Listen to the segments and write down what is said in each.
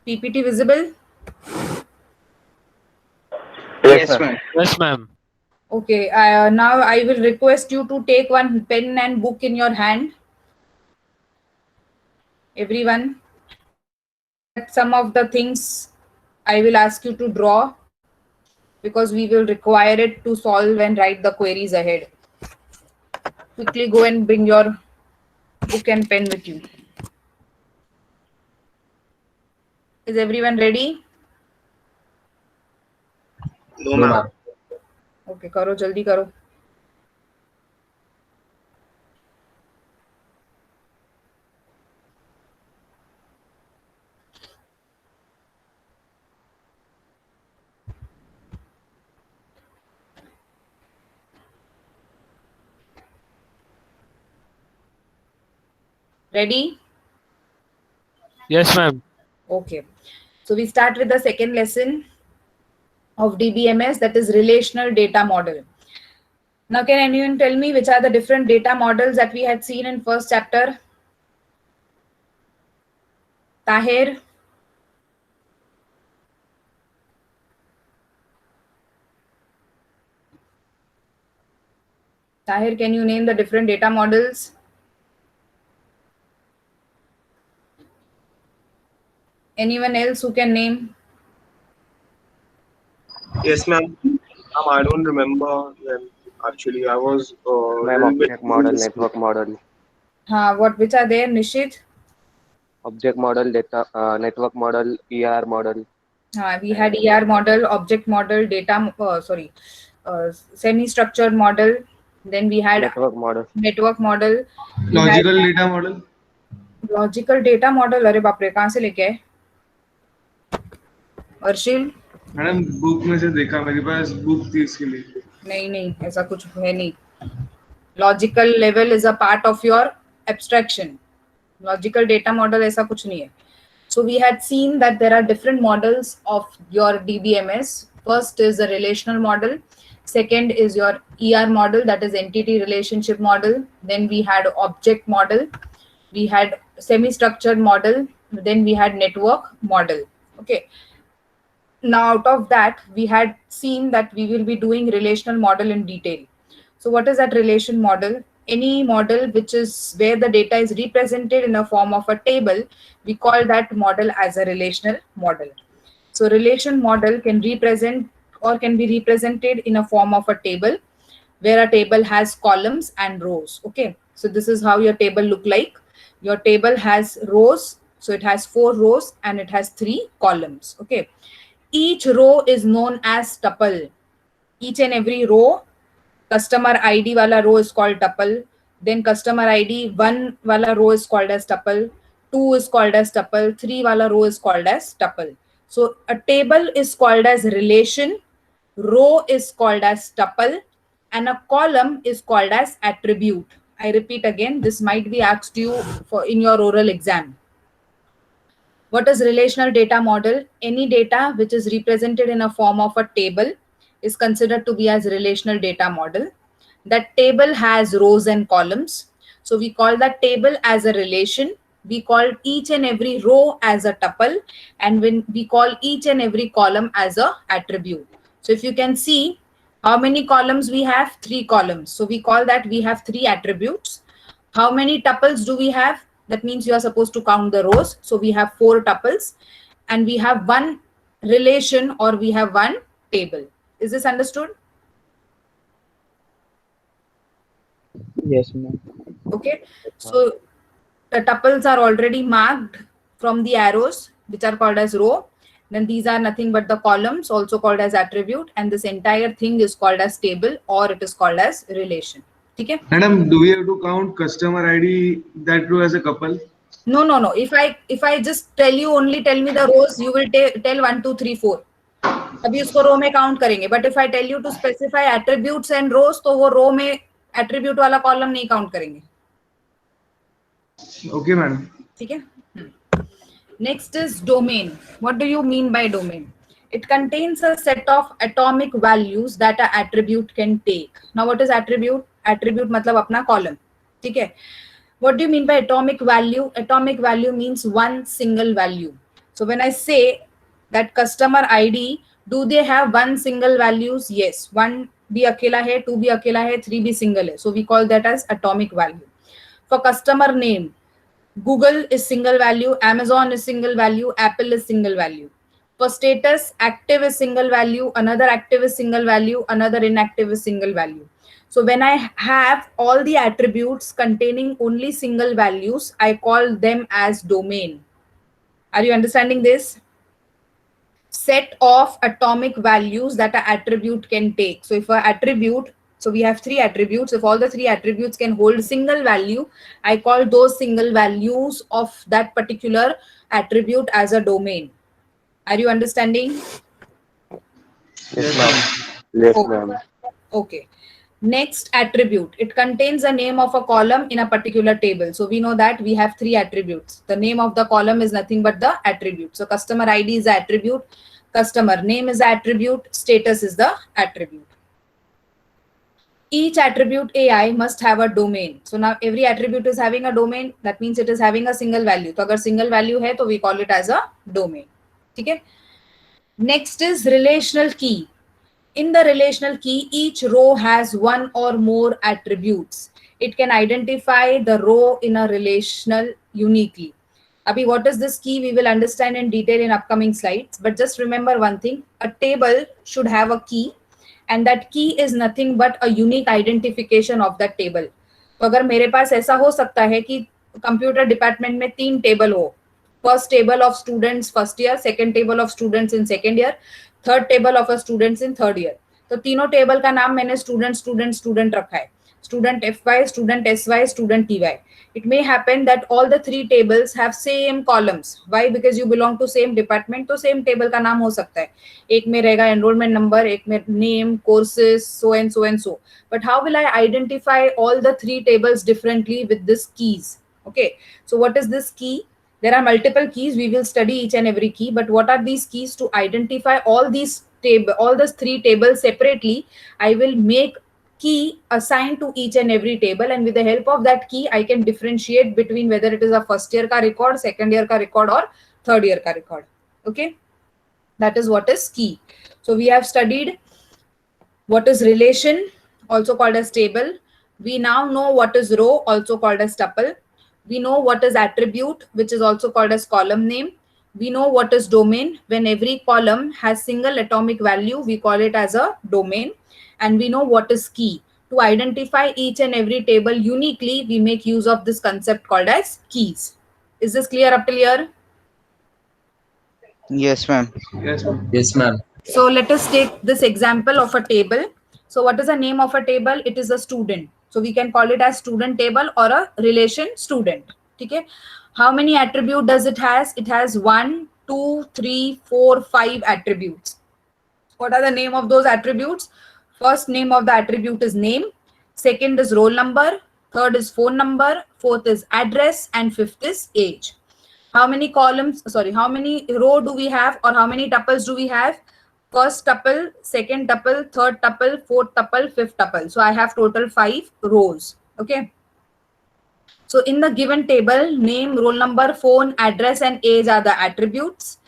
PPT visible? Yes, ma'am. Yes, ma'am. Okay, now I will request you to take one pen and book in your hand, everyone, so that some of the things I will ask you to draw because we will require it to solve and write the queries ahead. Quickly go and bring your book and pen with you. Is everyone ready? No, No, ma'am. ma'am. Okay, karo, jaldi karo. Ready? Yes, ma'am. Okay. So we start with the second lesson of DBMS, that is relational data model. Now, can anyone tell me which are the different data models that we had seen in first chapter? Tahir? Tahir, can you name the different data models? Anyone else who can name? Yes, ma'am. Ma'am, I don't remember them actually. I was a Ma'am, little bit object in model, this. network model, Which are there, Nishit? object model, data, network model, ER model, We had and ER model, object model, semi-structured model. Then we had network model. network model. We had logical data model. Logical data model. अरे बाप रे, कहाँ से लेके आए अर्शिल? Madam book में से देखा, मेरे पास बुक थी इसके लिए. नहीं नहीं, ऐसा कुछ है नहीं. Logical level is a part of your abstraction. Logical data model ऐसा कुछ नहीं है. So we had seen that there are different models of your DBMS. First is the relational model. Second is your ER model, that is entity relationship model. Then we had object model. We had semi-structured model. Then we had network model. Okay. Now out of that, we had seen that we will be doing relational model in detail. So what is that relation model? Any model which is where the data is represented in a form of a table, we call that model as a relational model. So relation model can represent or can be represented in a form of a table, where a table has columns and rows. Okay, so this is how your table look like. Your table has rows, so it has 4 rows and it has 3 columns. Okay, each row is known as tuple. Each and every row, customer ID wala row is called tuple. Then customer ID 1 wala row is called as tuple. 2 is called as tuple. 3 wala row is called as tuple. So a table is called as relation, row is called as tuple, and a column is called as attribute. I repeat again, this might be asked you for in your oral exam. What is relational data model? Any data which is represented in a form of a table is considered to be as relational data model. That table has rows and columns. So we call that table as a relation. We call each and every row as a tuple, and when we call each and every column as a attribute. So if you can see how many columns we have, 3 columns. So we call that we have 3 attributes. How many tuples do we have? That means you are supposed to count the rows. So we have 4 tuples and we have one relation or we have one table. Is this understood? Yes, ma'am. Okay. So the tuples are already marked from the arrows, which are called as row. Then these are nothing but the columns, also called as attribute, and this entire thing is called as table or it is called as relation. Okay? Madam, do we have to count customer ID that row as a couple? No, no, no. If I just tell you, only tell me the rows, you will tell 1, 2, 3, 4. अभी उसको रो में count करेंगे. But if I tell you to specify attributes and rows, तो वो रो में attribute वाला column नहीं count करेंगे. Okay, madam. ठीक है. Next is domain. What do you mean by domain? It contains a set of atomic values that an attribute can take. Now what is attribute? Attribute मतलब अपना column. ठीक है. What do you mean by atomic value? Atomic value means one single value. So when I say that customer ID, do they have one single values? Yes, one भी अकेला है, two भी अकेला है, three भी single है. So we call that as atomic value. For customer name, Google is single value, Amazon is single value, Apple is single value. For status, active is single value, another active is single value, another inactive is single value. So when I have all the attributes containing only single values, I call them as domain. Are you understanding this? Set of atomic values that an attribute can take. So if an attribute, so we have three attributes. If all the three attributes can hold single value, I call those single values of that particular attribute as a domain. Are you understanding? Yes, ma'am. Yes, Okay. ma'am. Okay. Next attribute. It contains the name of a column in a particular table. So we know that we have three attributes. The name of the column is nothing but the attribute. So customer ID is the attribute. Customer name is the attribute. Status is the attribute. Each attribute AI must have a domain. So now every attribute is having a domain. That means it is having a single value. So अगर single value है तो we call it as a domain. ठीक है? Next is relational key. In the relational key, each row has one or more attributes. It can identify the row in a relational uniquely. Abhi, what is this key? We will understand in detail in upcoming slides. But just remember one thing, a table should have a key, and that key is nothing but a unique identification of that table. तो अगर मेरे पास ऐसा हो सकता है कि computer department में 3 table हो, first table of students first year, second table of students in second year, third table of students in third year. तो तीनों टेबल का नाम मैंने स्टूडेंट स्टूडेंट स्टूडेंट रखा है, student FY, student SY, student TY. It may happen that all the 3 tables have same columns. Why? Because you belong to same department, तो same table का नाम हो सकता है. एक में रहेगा enrollment number, एक में name, courses, so and so and so. But how will I identify all the 3 tables differently with this keys? Okay. So what is this key? There are multiple keys. We will study each and every key. But what are these keys? To identify all these all the 3 tables separately, I will make key assigned to each and every table, and with the help of that key I can differentiate between whether it is a first year ka record, second year ka record, or third year ka record. Okay, that is what is key. So we have studied what is relation, also called as table. We now know what is row, also called as tuple. We know what is attribute, which is also called as column name. We know what is domain. When every column has single atomic value, we call it as a domain. And we know what is key. To identify each and every table uniquely, we make use of this concept called as keys. Is this clear up till here? Yes, ma'am. Yes, ma'am. Yes, ma'am. So let us take this example of a table. So what is the name of a table? It is a student. So we can call it as student table or a relation student. Okay. How many attributes does it has? It has 1, 2, 3, 4, 5 attributes. What are the name of those attributes? First name of the attribute is name. Second is roll number. Third is phone number. Fourth is address. And fifth is age. How many columns, how many row do we have, or how many tuples do we have? First tuple, second tuple, third tuple, fourth tuple, fifth tuple. So I have total 5 rows. Okay. So in the given table, name, roll number, phone, address, and age are the attributes.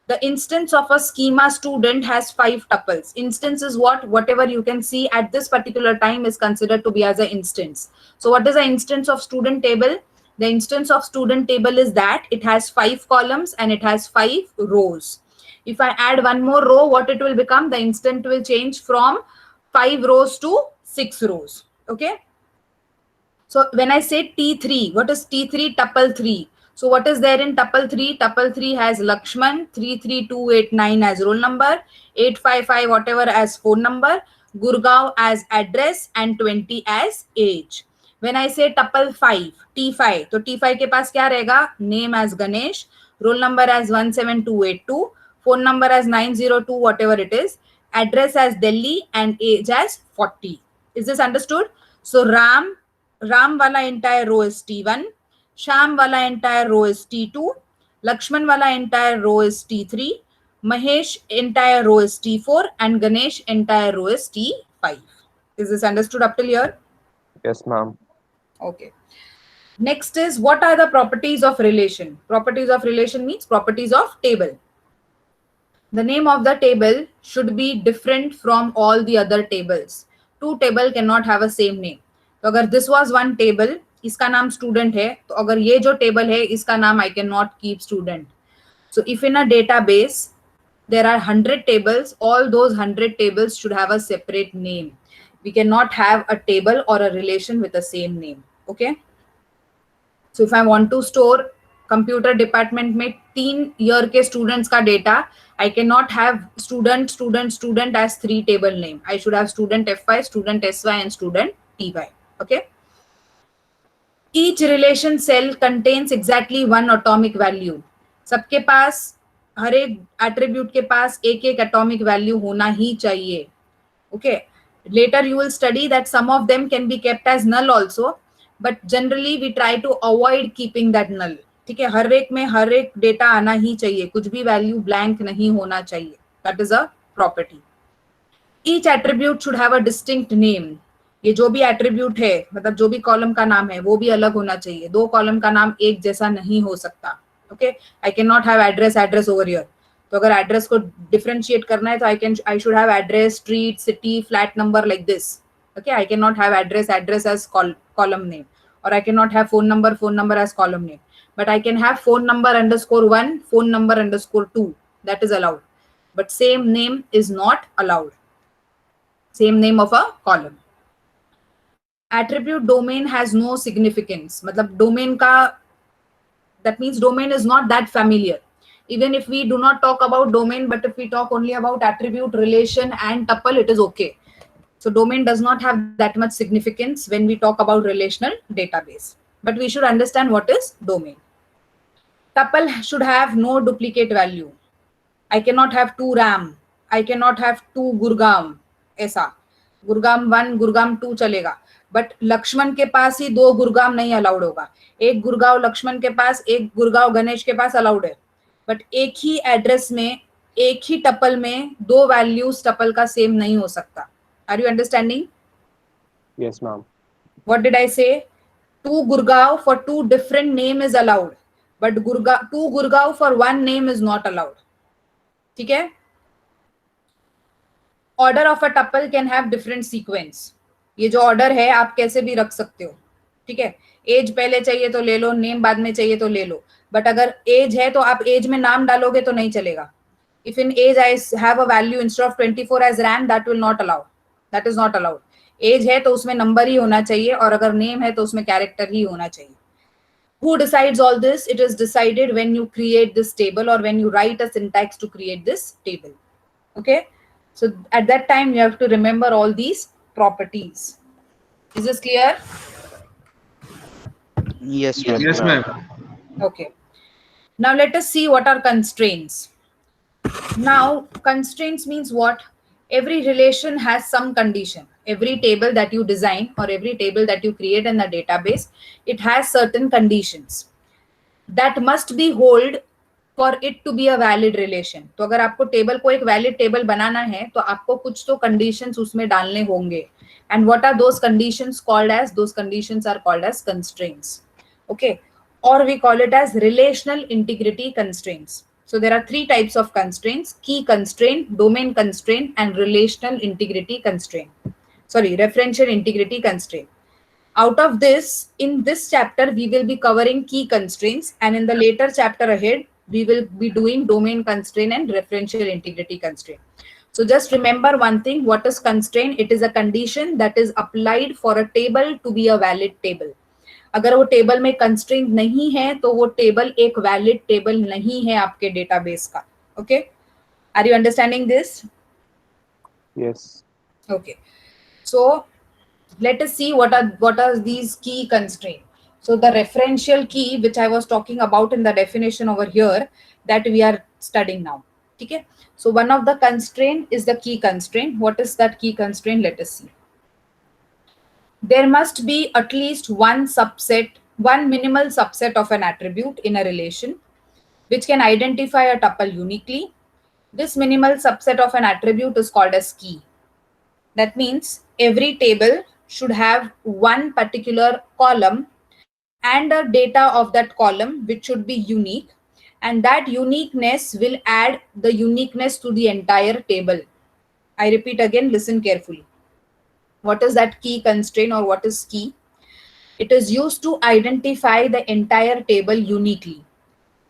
The instance of a schema student has 5 tuples. Instance is what? Whatever you can see at this particular time is considered to be as an instance. So what is the instance of student table? The instance of student table is that it has 5 columns and it has 5 rows. If I add one more row, what it will become? The instance will change from 5 rows to 6 rows. Okay. So when I say T3, what is T3? Tuple 3. So what is there in tuple 3? Tuple 3 has Lakshman, 33289 as roll number, 855 whatever as phone number, Gurgaon as address, and 20 as age. When I say tuple 5, T5, तो T5 के पास क्या रहेगा? Name as Ganesh, roll number as 17282, phone number as 902 whatever it is, address as Delhi, and age as 40. Is this understood? So Ram wala entire row is T1, Sham wala entire row is T2, Lakshman wala entire row is T3, Mahesh entire row is T4, and Ganesh entire row is T5. Is this understood up till here? Yes, ma'am. Okay. Next is, what are the properties of relation? Properties of relation means properties of table. The name of the table should be different from all the other tables. Two table cannot have a same name. तो अगर this was one table, इसका नाम student है, तो अगर ये जो table है, इसका नाम I cannot keep student. So if in a database there are 100 tables, all those 100 tables should have a separate name. We cannot have a table or a relation with the same name. Okay. So if I want to store computer department में 3 year के students का data, I can not have student student student as 3 table name. I should have student FY, student SY and student TY. Okay. Each relation cell contains exactly 1 atomic value. सबके पास, हर एक attribute के पास एक एक atomic value होना ही चाहिए. Okay. Later you will study that some of them can be kept as null also, but generally we try to avoid keeping that null. ठीक है. हर एक में हर एक डेटा आना ही चाहिए, कुछ भी वैल्यू ब्लैंक नहीं होना चाहिए. That is a property. Each attribute should have a distinct name. ये जो भी एट्रीब्यूट है, मतलब जो भी कॉलम का नाम है, वो भी अलग होना चाहिए. 2 कॉलम का नाम एक जैसा नहीं हो सकता. Okay. I can not have address over here. तो अगर एड्रेस को डिफरेंशिएट करना है तो I should have address, street, city, flat number like this. Okay. I can not have address as column name, और I can not have phone number as column name. But I can have phone number _1, phone number _2. That is allowed. But same name is not allowed. Same name of a column. Attribute domain has no significance. मतलब domain का, that means domain is not that familiar. Even if we do not talk about domain, but if we talk only about attribute, relation and tuple, it is okay. So domain does not have that much significance when we talk about relational database. But we should understand what is domain. Tuple should have no duplicate value. I cannot have 2 RAM. I cannot have 2 Gurgaon. ऐसा Gurgaon 1, Gurgaon 2 चलेगा. But Lakshman के पास ही 2 गुरगाम नहीं allowed होगा. एक गुरगांव लक्ष्मण के पास, एक गुरगांव गणेश के पास allowed है. बट एक ही एड्रेस में, एक ही टपल में 2 वैल्यूज टपल का सेम नहीं हो सकता. Are you understanding? Yes, ma'am. What did I say? 2 Gurgaon for 2 different name is allowed, but 2 Gurgaon for 1 name is not allowed. ठीक है? Order of a tuple can have different sequence. ये जो order है आप कैसे भी रख सकते हो. ठीक है? एज पहले चाहिए तो ले लो, नेम बाद में चाहिए तो ले लो. बट अगर एज है तो आप एज में नाम डालोगे तो नहीं चलेगा. If in age I have a value instead of 24 as RAM, that will not allow. That is not allowed. Age है तो उसमें नंबर ही होना चाहिए, और अगर नेम है तो उसमें कैरेक्टर ही होना चाहिए. Who decides all this? It is decided when you create this table or when you write a syntax to create this table. Okay? So at that time you have to remember all these properties. Is this clear? Yes, Yes, Yes, ma'am. ma'am. Okay. Now let us see what are constraints. Now constraints means what? Every relation has some condition. Every table that you design or every table that you create in the database, it has certain conditions that must be hold for it to be a valid relation. तो अगर आपको table को एक valid table बनाना है तो आपको कुछ तो कंडीशंस उसमें डालने होंगे. And what are those conditions called as? Those conditions are called as constraints. Okay, or we call it as relational integrity constraints. So there are 3 types of constraints: key constraint, domain constraint, and relational integrity constraint. Sorry, referential integrity constraint. Out of this, in this chapter, we will be covering key constraints, and in the later chapter ahead, we will be doing domain constraint and referential integrity constraint. So just remember one thing: what is constraint? It is a condition that is applied for a table to be a valid table. अगर वो table में constraint नहीं है तो वो table एक valid table नहीं है आपके डेटाबेस का. Okay, are you understanding this? Yes. Okay, so let us see what are these key constraints. So the referential key, which I was talking about in the definition over here, that we are studying now. Okay, so one of the constraint is the key constraint. What is that key constraint? Let us see. There must be at least one minimal subset of an attribute in a relation which can identify a tuple uniquely. This minimal subset of an attribute is called as key. That means every table should have one particular column and the data of that column, which should be unique, and that uniqueness will add the uniqueness to the entire table. I repeat again, listen carefully. What is that key constraint, or what is key? It is used to identify the entire table uniquely.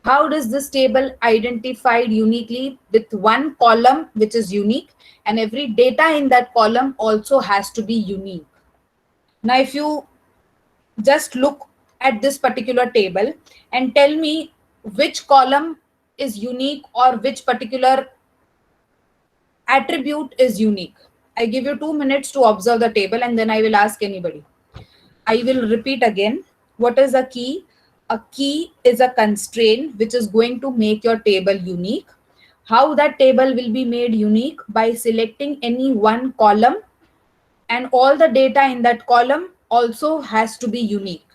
How does this table identified uniquely? With one column which is unique, and every data in that column also has to be unique. Now, if you just look at this particular table and tell me which column is unique or which particular attribute is unique. I give you 2 minutes to observe the table, and then I will ask anybody. I will repeat again. What is a key? A key is a constraint which is going to make your table unique. How that table will be made unique? By selecting any one column, and all the data in that column also has to be unique.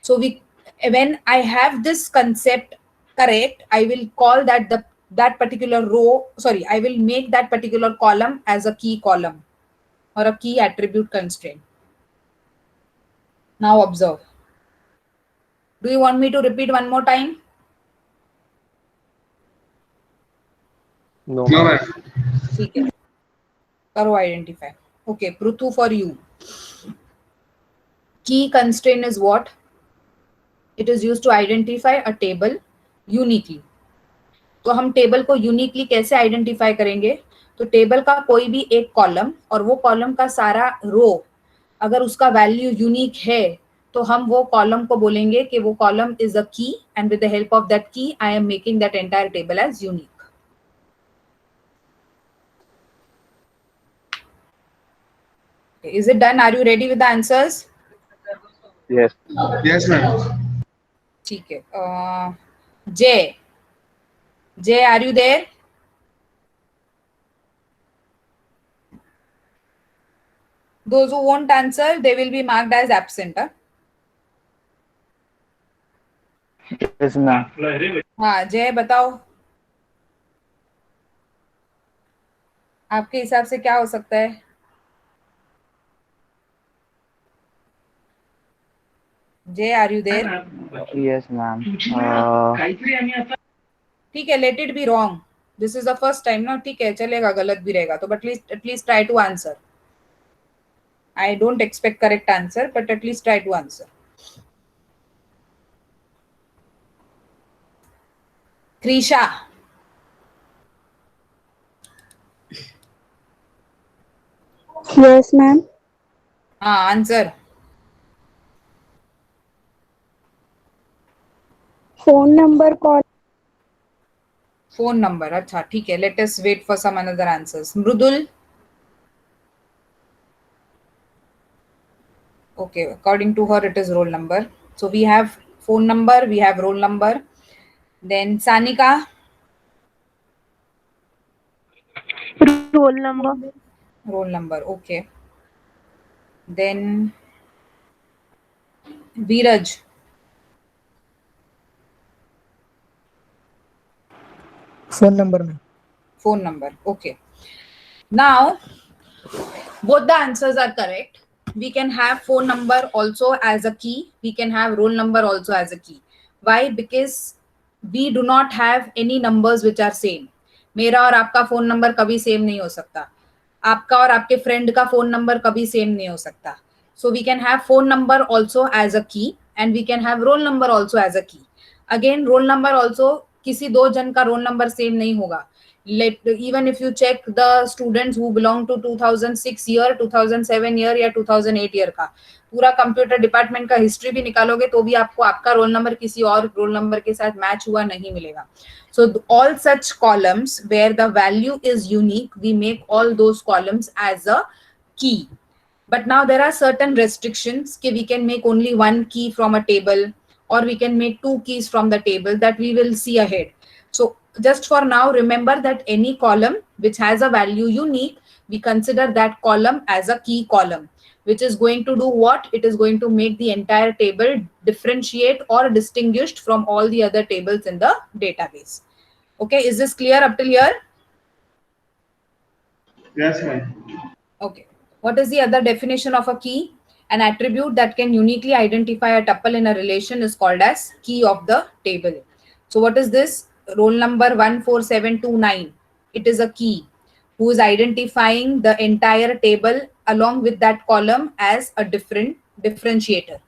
So when I have this concept correct, I will call that particular row, sorry, I will make that particular column as a key column or a key attribute constraint. Now observe. Do you want me to repeat one more time? No, No, ma'am. ma'am. ठीक है, करो identify. Okay, Prutu, for you. Key constraint is what? It is used to identify a table uniquely. तो हम table को uniquely कैसे identify करेंगे? तो table का कोई भी एक कॉलम और वो कॉलम का सारा रो अगर उसका वैल्यू यूनिक है, तो हम वो कॉलम को बोलेंगे कि वो column is a key, and with the help of that key I am making that entire table as unique. Is it done? Are you ready with the answers? Yes. Yes, ma'am. ठीक है. Jay, are you there? Those who won't answer, they will be marked as absent. Huh? Yes, ma'am. हाँ, जय बताओ, आपके हिसाब से क्या हो सकता है? जय, are you there? Yes, ma'am. ठीक है, let it be wrong. This is the first time ना. ठीक है, चलेगा, गलत भी रहेगा तो, but at least try to answer. I don't expect correct answer, but at least try to answer. Krisha. Yes, ma'am. हाँ, answer. Phone number call. Phone number. अच्छा, ठीक है, let us wait for some another answers. Mridul. Okay, according to her, it is roll number. So we have phone number, we have roll number. Then Sanika. Roll number. Roll number, okay. Then Viraj. phone number में. Phone number, okay. Now, both the answers are correct. We can have phone number also as a key. We can have roll number also as a key. Why? Because we do not have any numbers which are same. मेरा और आपका phone number कभी same नहीं हो सकता. आपका और आपके फ्रेंड का फोन नंबर कभी सेम नहीं हो सकता. So we can have phone number also as a key, and we can have roll number also as a key. Again, roll number also किसी दो जन का रोल नंबर सेम नहीं होगा. Even if you check the students who belong to 2006 year, 2007 year या 2008 year का पूरा computer department का हिस्ट्री भी निकालोगे तो भी आपको आपका रोल नंबर किसी और रोल नंबर के साथ मैच हुआ नहीं मिलेगा. So all such columns where the value is unique, we make all those columns as a key. But now there are certain restrictions कि we can make only one key from a table, or we can make two keys from the table, that we will see ahead. So just for now, remember that any column which has a value unique, we consider that column as a key column, which is going to do what? It is going to make the entire table differentiate or distinguished from all the other tables in the database. Okay, is this clear up till here? Yes, ma'am. Okay. What is the other definition of a key? An attribute that can uniquely identify a tuple in a relation is called as key of the table. So what is this? Roll number 14729. It is a key who is identifying the entire table along with that column as a different differentiator.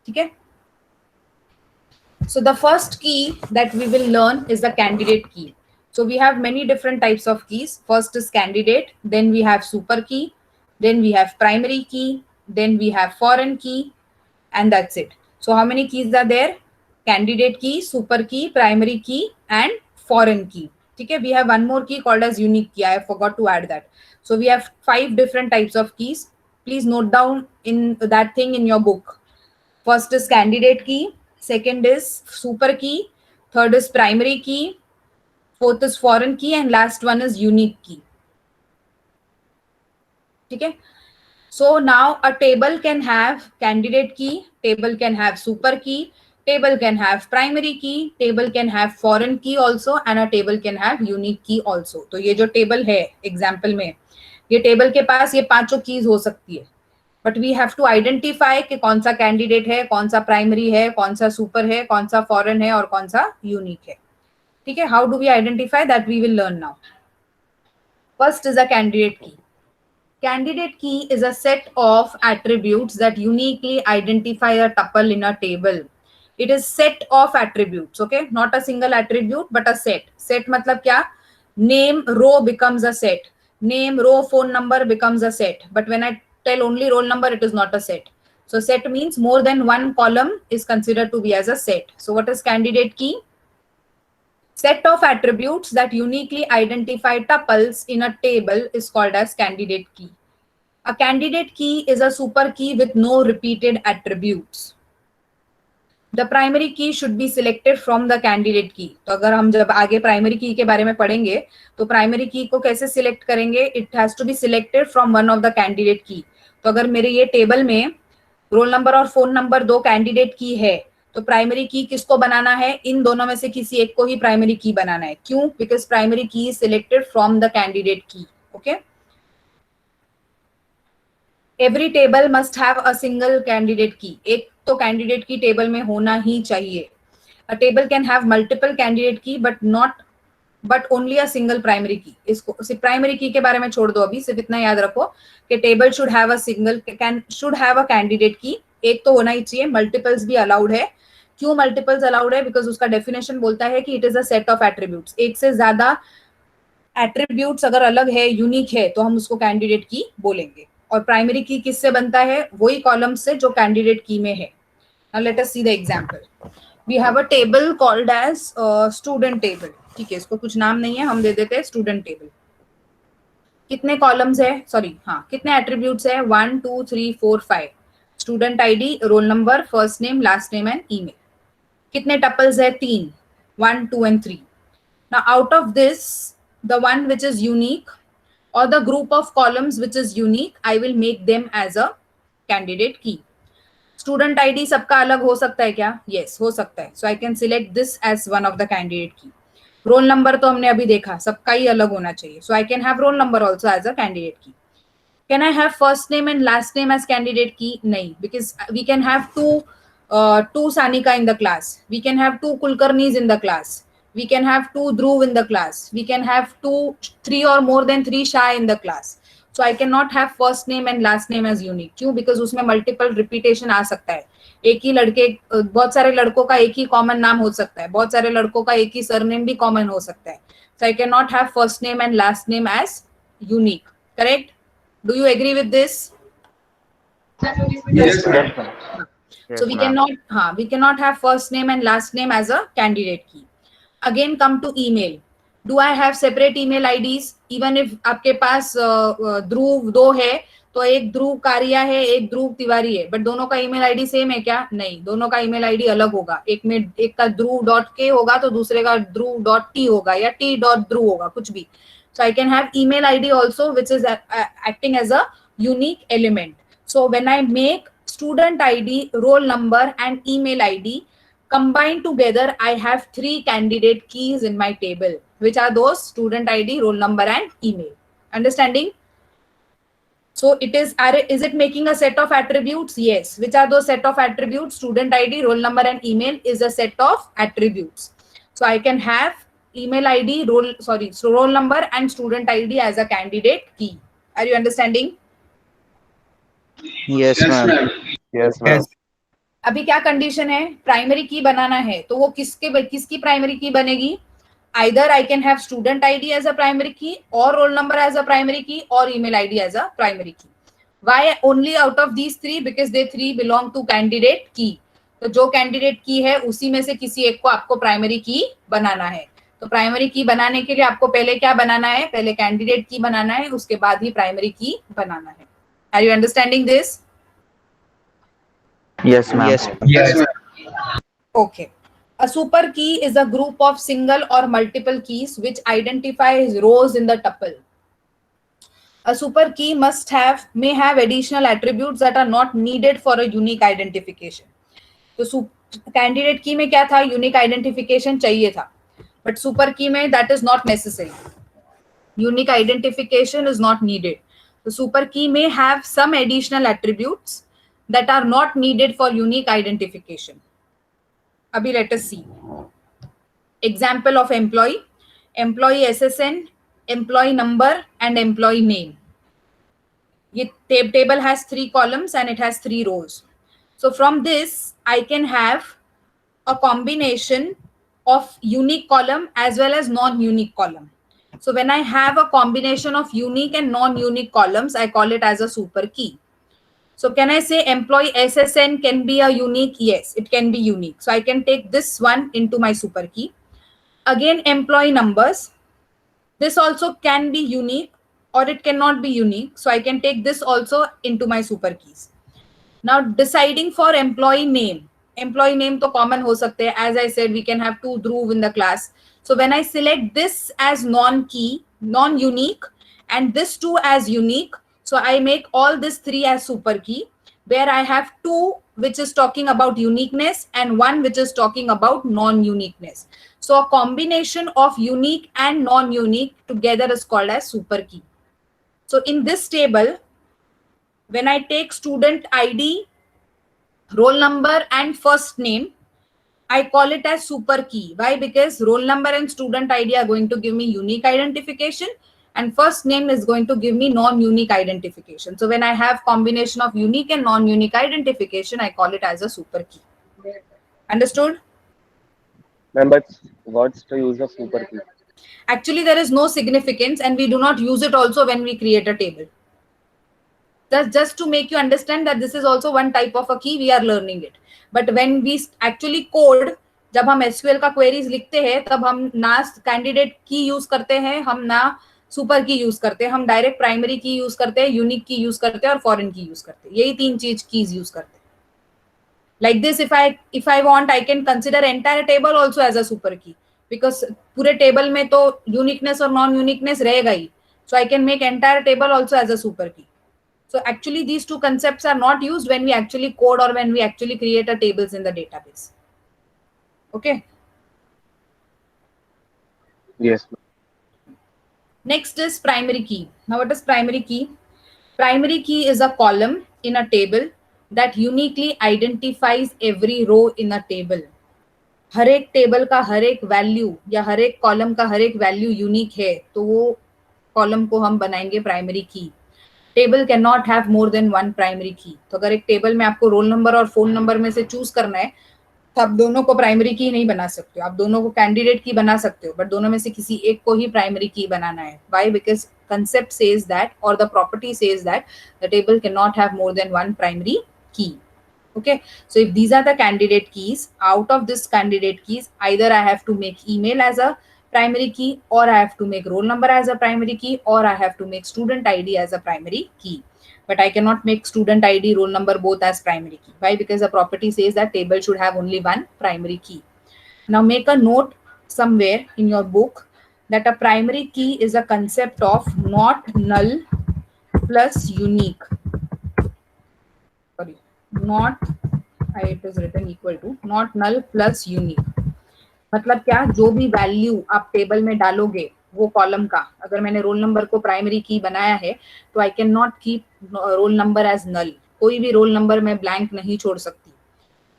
Okay? So the first key that we will learn is the candidate key. So we have many different types of keys. First is candidate, then we have super key, then we have primary key, then we have foreign key, and that's it. So how many keys are there? Candidate key, super key, primary key, and foreign key. Okay, we have one more key called as unique key. I forgot to add that. So we have 5 different types of keys. Please note down in that thing in your book. First is candidate key, second is super key, third is primary key, fourth is foreign key, and last one is unique key. Okay. So now a table can have candidate key, table can have super key, table can have primary key, table can have foreign key also, and a table can have unique key also. तो ये जो table है example में, ये table के पास ये पांचों keys हो सकती है, but we have to identify कि कौन सा candidate है, कौन सा primary है, कौन सा super है, कौन सा foreign है और कौन सा unique है. ठीक है? How do we identify that? We will learn now. First is a candidate key. Candidate key is a set of attributes that uniquely identify a tuple in a table. It is set of attributes, okay? Not a single attribute, but a set. Set matlab kya? Name row becomes a set. Name row phone number becomes a set. But when I tell only roll number, it is not a set. So set means more than one column is considered to be as a set. So what is candidate key? Set of attributes that uniquely identify tuples in a table is called as candidate key. A candidate key is a super key with no repeated attributes. The primary key should be selected from the candidate key. तो अगर हम जब आगे primary key के बारे में पढ़ेंगे तो primary key को कैसे select करेंगे? It has to be selected from one of the candidate key. तो अगर मेरे ये table में roll number और phone number दो candidate key है तो प्राइमरी की किसको बनाना है? इन दोनों में से किसी एक को ही प्राइमरी की बनाना है. क्यों? Because primary key is selected from the candidate key. Okay. Every table must have a single candidate key. एक तो कैंडिडेट की टेबल में होना ही चाहिए. A table can have multiple candidate key but only a single primary key. इसको सिर्फ primary की के बारे में छोड़ दो अभी. सिर्फ इतना याद रखो कि table should have a candidate key. एक तो होना ही चाहिए. मल्टीपल्स भी अलाउड है. क्यों मल्टीपल्स अलाउड है? बिकॉज उसका डेफिनेशन बोलता है कि it is a set of attributes. एक से ज्यादा एट्रीब्यूट्स अगर अलग है, यूनिक है, तो हम उसको कैंडिडेट की बोलेंगे. और प्राइमरी की किससे बनता है? वही कॉलम से जो कैंडिडेट की में है. Now let us see the example. We have a table called as student table. ठीक है, इसको कुछ नाम नहीं है, हम दे देते हैं स्टूडेंट टेबल. कितने कॉलम्स है? सॉरी, हाँ, कितने एट्रीब्यूट्स है? 1 2 3 4 5. Student ID, roll number, first name, last name and email. कितने टपल्स है? 3. 1 2 and 3. Now out of this, the one which is unique or the group of columns which is unique, I will make them as a candidate key. Student ID सबका अलग हो सकता है क्या? Yes, हो सकता है. So I can select this as one of the candidate key. Roll number तो हमने अभी देखा, सबका ही अलग होना चाहिए. So I can have roll number also as a candidate key. Can I have first name and last name as candidate key? नहीं, because we can have two Sanika in the class. We can have 2 Kulkarnis in the class. We can have 2 Dhruv in the class. We can have 3 or more than 3 Shah in the class. So I cannot have first name and last name as unique. क्यों? Because उसमें multiple repetition आ सकता है. एक ही लड़के, बहुत सारे लड़कों का एक ही कॉमन नाम हो सकता है. बहुत सारे लड़कों का एक ही सरनेम भी कॉमन हो सकता है. So I cannot have first name and last name as unique. Correct? Do you agree with this? Yes, ma'am. So we cannot have first name and last name as a candidate key. Again, come to email. Do I have separate email IDs? Even if आपके पास ध्रुव 2 है, तो एक ध्रुव कारिया है, एक ध्रुव तिवारी है, but दोनों का ईमेल आईडी सेम है क्या? नहीं, दोनों का ईमेल आईडी अलग होगा. एक का ध्रुव.k होगा तो दूसरे का ध्रुव.t होगा या t.dhruv होगा, कुछ भी. So I can have email ID also, which is acting as a unique element. So when I make student ID, roll number and email ID combined together, I have 3 candidate keys in my table, which are those: student ID, roll number and email. Understanding? So is it making a set of attributes? Yes. Which are those set of attributes? Student ID, roll number and email is a set of attributes. So I can have email ID, roll number and student ID as a candidate key. Are you understanding? Yes, ma'am. Yes, ma'am. अभी क्या condition है? Primary की बनाना है तो वो किसकी primary की बनेगी? Either I can have student ID as a primary key or roll number as a primary key or email ID as a primary key. Why only out of these three? Because they three belong to candidate key. तो जो candidate key है उसी में से किसी एक को आपको primary key बनाना है. तो primary key बनाने के लिए आपको पहले क्या बनाना है? पहले candidate key बनाना है, उसके बाद ही primary key बनाना है. Are you understanding this? Yes, ma'am. Yes, ma'am. Okay. A super key is a group of single or multiple keys which identifies rows in the tuple. A super key may have additional attributes that are not needed for a unique identification. So candidate key में क्या था? Unique identification चाहिए था. But super key में that is not necessary. Unique identification is not needed. The super key may have some additional attributes that are not needed for unique identification. Abhi let us see. Example of employee SSN, employee number and employee name. This table has 3 columns and it has 3 rows. So from this, I can have a combination of unique column as well as non-unique column. So when I have a combination of unique and non-unique columns, I call it as a super key. So can I say employee SSN can be a unique? Yes, it can be unique. So I can take this one into my super key. Again, employee numbers. This also can be unique or it cannot be unique. So I can take this also into my super keys. Now deciding for employee name. Employee name to common ho sakte hai. As I said, we can have 2 Dhruv in the class. So when I select this as non-unique and this 2 as unique, so I make all this 3 as super key, where I have 2 which is talking about uniqueness and 1 which is talking about non-uniqueness. So a combination of unique and non-unique together is called as super key. So in this table, when I take student ID, roll number and first name, I call it as super key. Why? Because roll number and student ID are going to give me unique identification and first name is going to give me non-unique identification. So when I have combination of unique and non-unique identification, I call it as a super key. Understood? Ma'am, but what's the use of super key? Actually, there is no significance and we do not use it also when we create a table. That's just to make you understand that this is also one type of a key, we are learning it. But when we actually code, जब हम SQL का queries लिखते हैं, तब हम ना candidate key use करते हैं, हम ना super key use करते हैं, हम direct primary key use करते हैं, unique key use करते हैं और foreign key use करते हैं. यही 3 चीज keys use करते हैं. Like this, if I want, I can consider entire table also as a super key because पूरे table में तो uniqueness और non-uniqueness रहेगा ही. So I can make entire table also as a super key. So actually these 2 concepts are not used when we actually code or when we actually create a tables in the database. Okay. Yes. Next is primary key. Now what is primary key? Primary key is a column in a table that uniquely identifies every row in a table. हर एक table का हर एक value या हर एक column का हर एक value unique है तो वो कॉलम को हम बनाएंगे प्राइमरी की. Table can not have more than 1 primary key. तो अगर एक टेबल में आपको रोल नंबर और फोन नंबर में से चूज करना है तो आप दोनों को प्राइमरी की नहीं बना सकते हो, आप दोनों को कैंडिडेट की बना सकते हो, बट दोनों में से किसी एक को ही प्राइमरी की बनाना है. Why? Because concept says that or the property says that the table cannot have more than 1 primary key. Okay, so if these are the candidate keys, out of this candidate keys, either I have to make email as a primary key or I have to make roll number as a primary key or I have to make student ID as a primary key. But I cannot make student ID, roll number both as primary key. Why? Because the property says that table should have only 1 primary key. Now make a note somewhere in your book that a primary key is a concept of not null plus unique. Sorry, not, it is written equal to, not null plus unique. मतलब क्या, जो भी value आप table में डालोगे वो column का, अगर मैंने रोल नंबर को प्राइमरी की बनाया है तो I can not keep roll number as null, कोई भी रोल नंबर मैं ब्लैंक नहीं छोड़ सकती।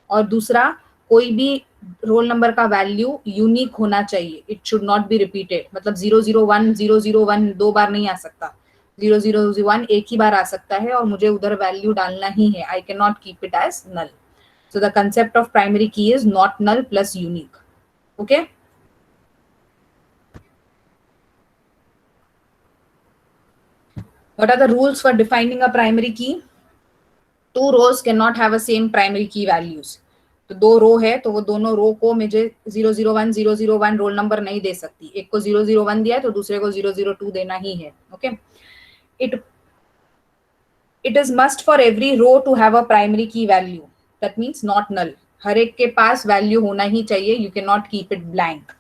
और दूसरा, कोई भी रोल नंबर का वैल्यू यूनिक होना चाहिए, it should not be repeated, मतलब 001 001 दो बार नहीं आ सकता, 001 एक ही बार आ सकता है और मुझे उधर वैल्यू डालना ही है, I can not keep it as null. So the concept of primary key is not null plus unique. Okay, what are the rules for defining a primary key? Two rows cannot have a same primary key values. तो दो रो है तो वो दोनों रो को मुझे 001 001 roll number नहीं दे सकती, एक को 001 दिया है तो दूसरे को 002 देना ही है। Okay, it is must for every row to have a primary key value, that means not null, हर एक के पास वैल्यू होना ही चाहिए, you cannot keep it blank.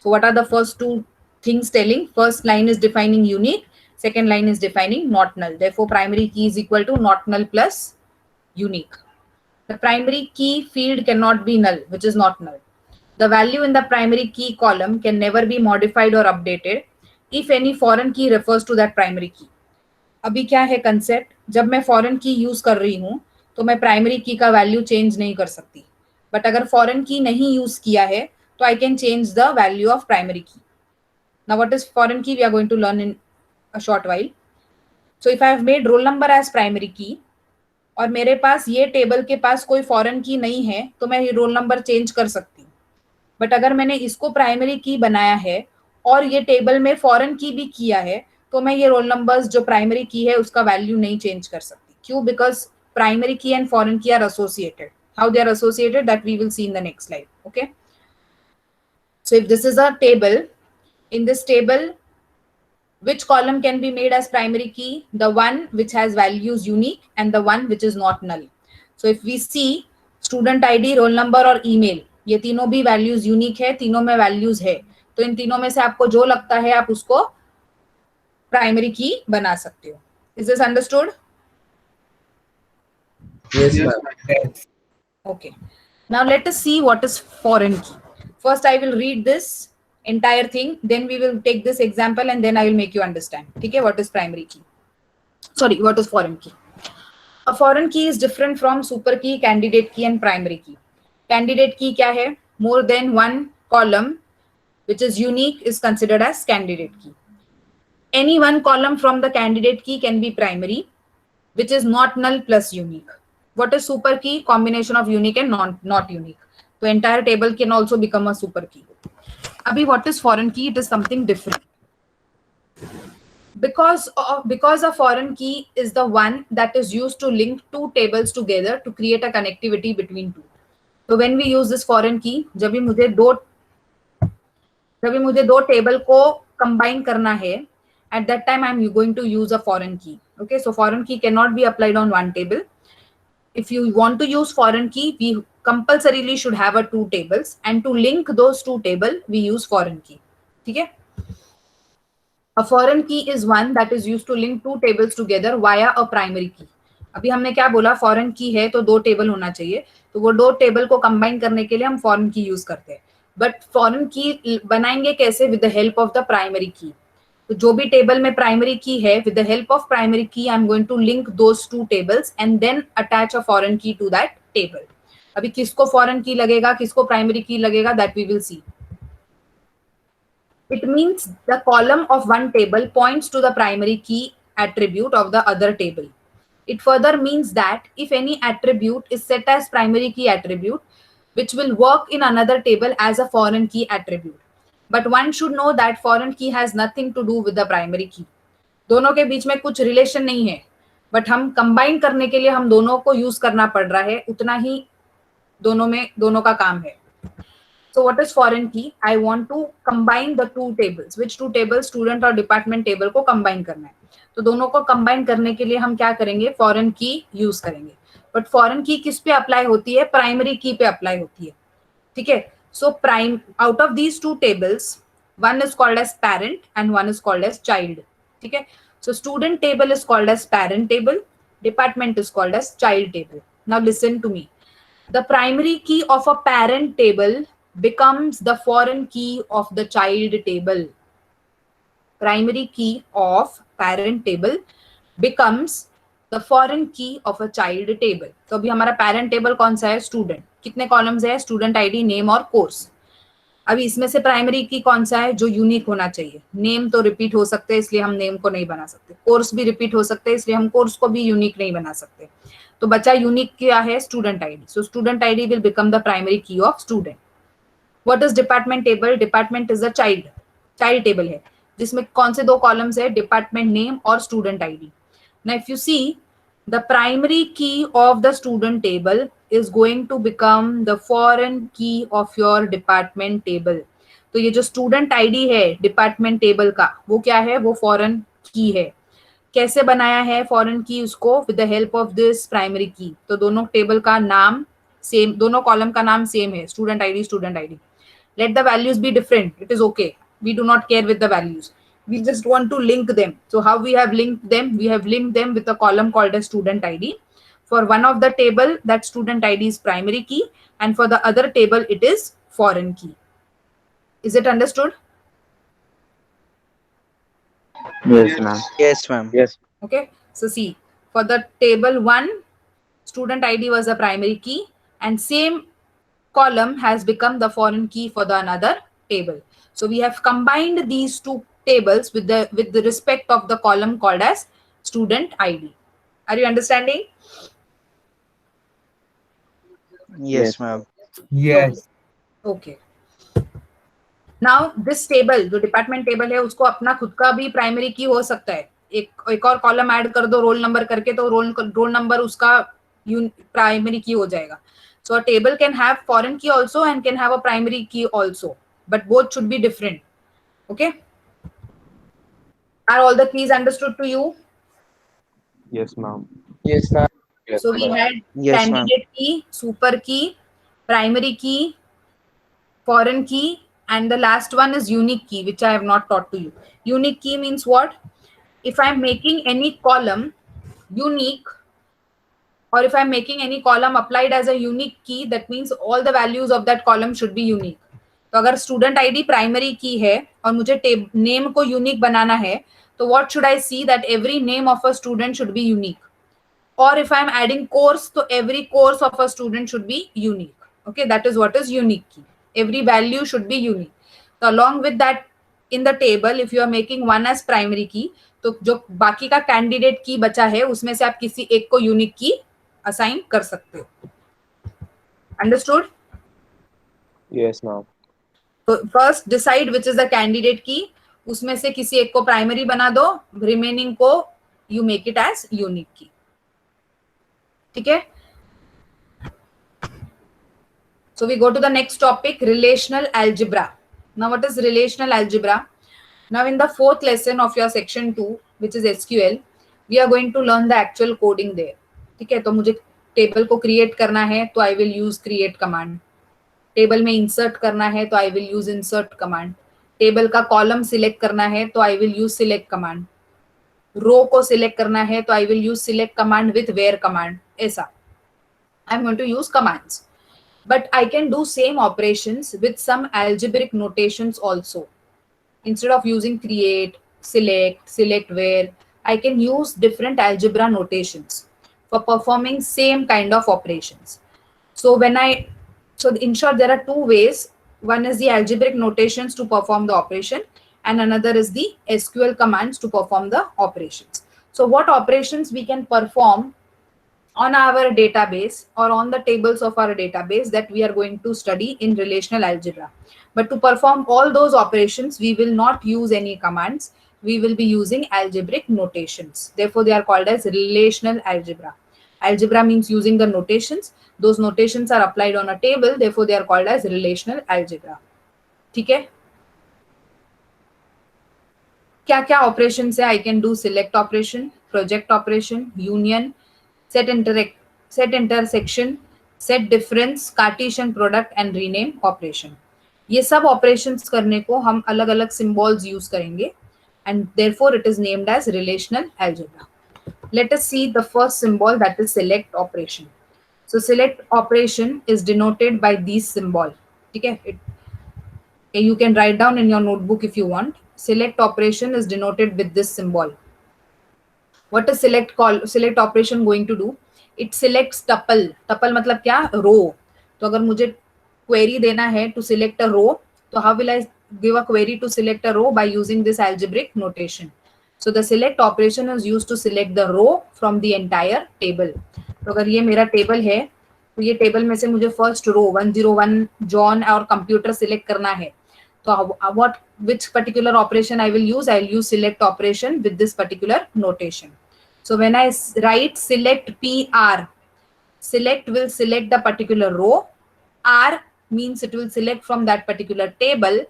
So what are the first two things telling? First line is defining unique, second line is defining not null, therefore primary key is equal to not null plus unique. The primary key field cannot be null, which is not null. The value in the primary key column can never be modified or updated if any foreign key refers to that primary key. अभी क्या है concept, जब मैं foreign की use कर रही हूँ तो मैं प्राइमरी की का वैल्यू चेंज नहीं कर सकती, बट अगर फॉरेन की नहीं यूज किया है तो I can change the value of primary key. Now what is foreign key, we are going to learn in a short while. So if I have made roll number as primary key और मेरे पास ये table के पास कोई foreign की नहीं है तो मैं ये रोल नंबर चेंज कर सकती हूँ, बट अगर मैंने इसको प्राइमरी की बनाया है और ये टेबल में फॉरेन की भी किया है तो मैं ये रोल नंबर्स जो प्राइमरी की है उसका वैल्यू नहीं चेंज कर सकती। क्यों? Because primary key and foreign key are associated. How they are associated that we will see in the next slide. Okay, so if this is a table, in this table which column can be made as primary key? The one which has values unique and the one which is not null. So if we see student ID, roll number और email, ये तीनों भी values unique है, तीनों में values है, तो इन तीनों में से आपको जो लगता है आप उसको primary key बना सकते हो। Is this understood? Yes, ma'am. Okay, now let us see what is foreign key. First I will read this entire thing, then we will take this example and then I will make you understand. Okay, what is primary key? Sorry, what is foreign key? A foreign key is different from super key, candidate key and primary key. Candidate key क्या है? More than one column which is unique is considered as candidate key. Any one column from the candidate key can be primary, which is not null plus unique. What is super key? Combination of unique and not unique. So entire table can also become a super key. Abhi, what is foreign key? It is something different. Because a foreign key is the one that is used to link two tables together to create a connectivity between two. So when we use this foreign key, जब भी मुझे दो table को combine करना है, at that time I am going to use a foreign key. Okay, so foreign key cannot be applied on one table. If you want to use foreign key, we compulsorily should have a two tables, and to link those two tables, we use foreign key. Okay? A foreign key is one that is used to link two tables together via a primary key. अभी हमने क्या बोला, foreign की है तो दो table होना चाहिए, तो वो दो टेबल को कंबाइन करने के लिए हम फॉरेन की यूज करते हैं। बट फॉरेन की बनाएंगे कैसे? With the help of the primary key. तो जो भी टेबल में प्राइमरी की है, with the help of primary key I am going to link those two tables and then attach a foreign key to that table. अभी किसको foreign key लगेगा, किसको primary key लगेगा, that we will see. It means the column of one table points to the primary key attribute of the other table. It further means that if any attribute is set as primary key attribute, which will work in another table as a foreign key attribute. But one should know that foreign key has nothing to do with the primary key. दोनों के बीच में कुछ relation नहीं है, but हम combine करने के लिए हम दोनों को यूज करना पड़ रहा है, उतना ही दोनों का काम है। So what is foreign key? I want to combine the two tables. Which two tables? Student और department table को combine करना है। तो दोनों को combine करने के लिए हम क्या करेंगे? Foreign key use करेंगे। But foreign key किस पे apply होती है? Primary key पे apply होती है। ठीक है? So out of these two tables, one is called as parent and one is called as child. ठीक है? So student table is called as parent table. Department is called as child table. Now listen to me. The primary key of a parent table becomes the foreign key of the child table. primary key of parent table becomes the foreign key of a child table. तो अभी हमारा parent table कौन सा है? Student. कितने columns है? Student ID, name और course. अभी इसमें से प्राइमरी की कौन सा है जो यूनिक होना चाहिए? नेम तो रिपीट हो सकते हैं, इसलिए हम नेम को नहीं बना सकते. कोर्स भी रिपीट हो सकते हैं, इसलिए हम कोर्स को भी यूनिक नहीं बना सकते. तो बचा यूनिक क्या है? Student ID. So student ID will become the primary key of student. What is department table? Department is a child table है जिसमें कौन से दो कॉलम्स है? डिपार्टमेंट नेम और student ID. Now if you see, the primary key of the student table is going to become the foreign key of your department table. तो ये जो student ID है department table का, वो क्या है? वो foreign key है. कैसे बनाया है foreign key उसको? with the help of this primary key. तो दोनों table का नाम same, दोनों column का नाम same है, student ID. Let the values be different, it is okay. We do not care with the values. We just want to link them. So how we have linked them? We have linked them with a column called as student ID. For one of the table, that student ID is primary key, and for the other table, it is foreign key. Is it understood? Yes, ma'am. Yes, ma'am. Yes. Okay. So see, for the table 1, student ID was a primary key, and same column has become the foreign key for the another table. So we have combined these two tables with the respect of the column called as student ID. Are you understanding? Yes, ma'am. Yes. Okay. Now this table जो department table है उसको अपना खुद का भी primary की हो सकता है. एक और कॉलम ऐड कर दो रोल नंबर करके, तो रोल नंबर उसका प्राइमरी की हो जाएगा. So a table can have foreign key also and can have a primary key also, but both should be different. Okay. Are all the keys understood to you? Yes, ma'am. Yes, ma'am. Yes, So we ma'am. had Yes, ma'am. candidate key, super key, primary key, foreign key, and the last one is unique key, which I have not taught to you. Unique key means what? If I am making any column unique, or if I am making any column applied as a unique key, that means all the values of that column should be unique. तो अगर student ID primary key है और मुझे name को unique बनाना है, तो what should I see? That every name of a student should be unique. और if I am adding course, तो every course of a student should be unique. Okay, that is what is unique key. Every value should be unique. तो along with that in the table, if you are making one as primary key, तो जो बाकी का candidate की बचा है उसमें से आप किसी एक को यूनिक की असाइन कर सकते हो. अंडरस्टूड? Yes, ma'am. तो first decide which is the candidate की, उसमें से किसी एक को प्राइमरी बना दो, रिमेनिंग को you make it as unique key. ठीक है. So we go to the next topic, relational algebra. Now what is relational algebra? Now in the fourth lesson of your section 2, which is SQL, we are going to learn the actual coding there. ठीक है. तो मुझे table को create करना है, तो I will use create command. Table में insert करना है, तो I will use insert command. Table का कॉलम सिलेक्ट करना है, तो I will use select command. Row को सिलेक्ट करना है, तो I will use select command with where command. ऐसा I am going to use commands. But I can do same operations with some algebraic notations also. Instead of using create, select where, I can use different algebra notations for performing same kind of operations. So in short, there are two ways. One is the algebraic notations to perform the operation, and another is the SQL commands to perform the operations. So what operations we can perform on our database or on the tables of our database, that we are going to study in relational algebra. But to perform all those operations, we will not use any commands. We will be using algebraic notations. Therefore, they are called as relational algebra. Algebra means using the notations. Those notations are applied on a table. Therefore, they are called as relational algebra. ठीक है. क्या क्या operations है? I can do select operation, project operation, union, set intersection, set difference, Cartesian product and rename operation. ये सब operations करने को हम अलग अलग symbols use करेंगे, and therefore it is named as relational algebra. Let us see the first symbol, that is select operation. So select operation is denoted by these symbol. ठीक है. You can write down in your notebook if you want. select operation is denoted with this symbol. What is select operation going to do? It selects tuple. Tuple मतलब क्या? Row. तो अगर मुझे query देना है to select a row, तो how will I give a query to select a row? By using this algebraic notation. So the select operation is used to select the row from the entire table. तो अगर ये मेरा table है, तो ये table में से मुझे फर्स्ट रो 101 जॉन और कंप्यूटर सिलेक्ट करना है. तो which particular operation I will use? I will use select operation with this particular notation. So when I write select PR, select will select the particular row, R means it will select from that particular table,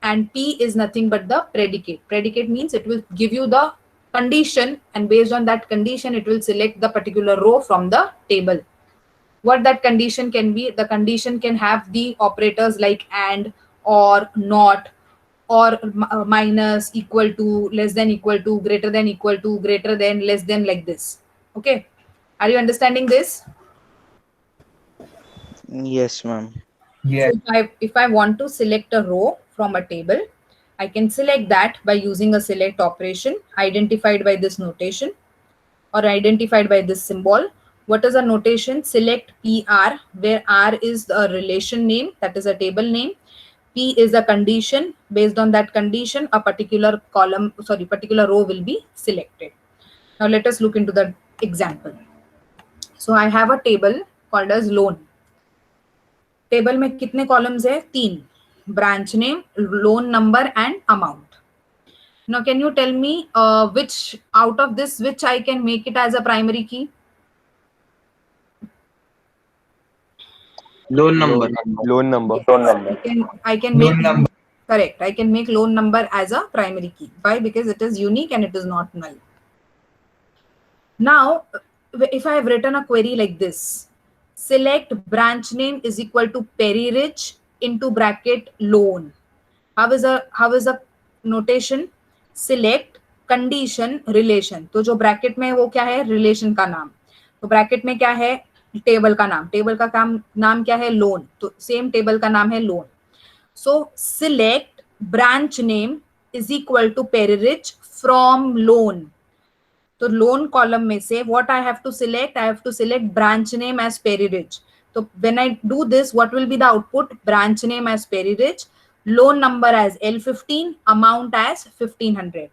and P is nothing but the predicate. Predicate means it will give you the condition, and based on that condition it will select the particular row from the table. What that condition can be? The condition can have the operators like and, or, not, or minus, equal to, less than equal to, greater than equal to, greater than, less than, like this. Okay, are you understanding this? Yes, ma'am. Yes. So if I want to select a row from a table, I can select that by using a select operation identified by this notation or identified by this symbol. What is a notation? Select PR, where R is a relation name, that is a table name. P is a condition. Based on that condition, a particular particular row will be selected. Now let us look into the example. So I have a table called as loan. Table में कितने columns है? 3. Branch name, loan number and amount. Now can you tell me which out of this which I can make it as a primary key? Loan number. Loan number. I can make correct. I can make loan number as a primary key. Why? Because it is unique and it is not null. Now, if I have written a query like this, select branch name is equal to Perry Ridge into bracket loan. How is a notation? Select condition relation. तो जो bracket में है वो क्या है? Relation का नाम. तो ब्रैकेट में क्या है? टेबल का नाम. टेबल का नाम क्या है? लोन. तो सेम टेबल का नाम है loan. So select branch name is equal to Perryridge from loan. तो लोन कॉलम में से what I have to select? I have to select branch name as Perryridge. तो when I do this, what will be the output? Branch name as Perryridge, loan number as L15, amount as 1500.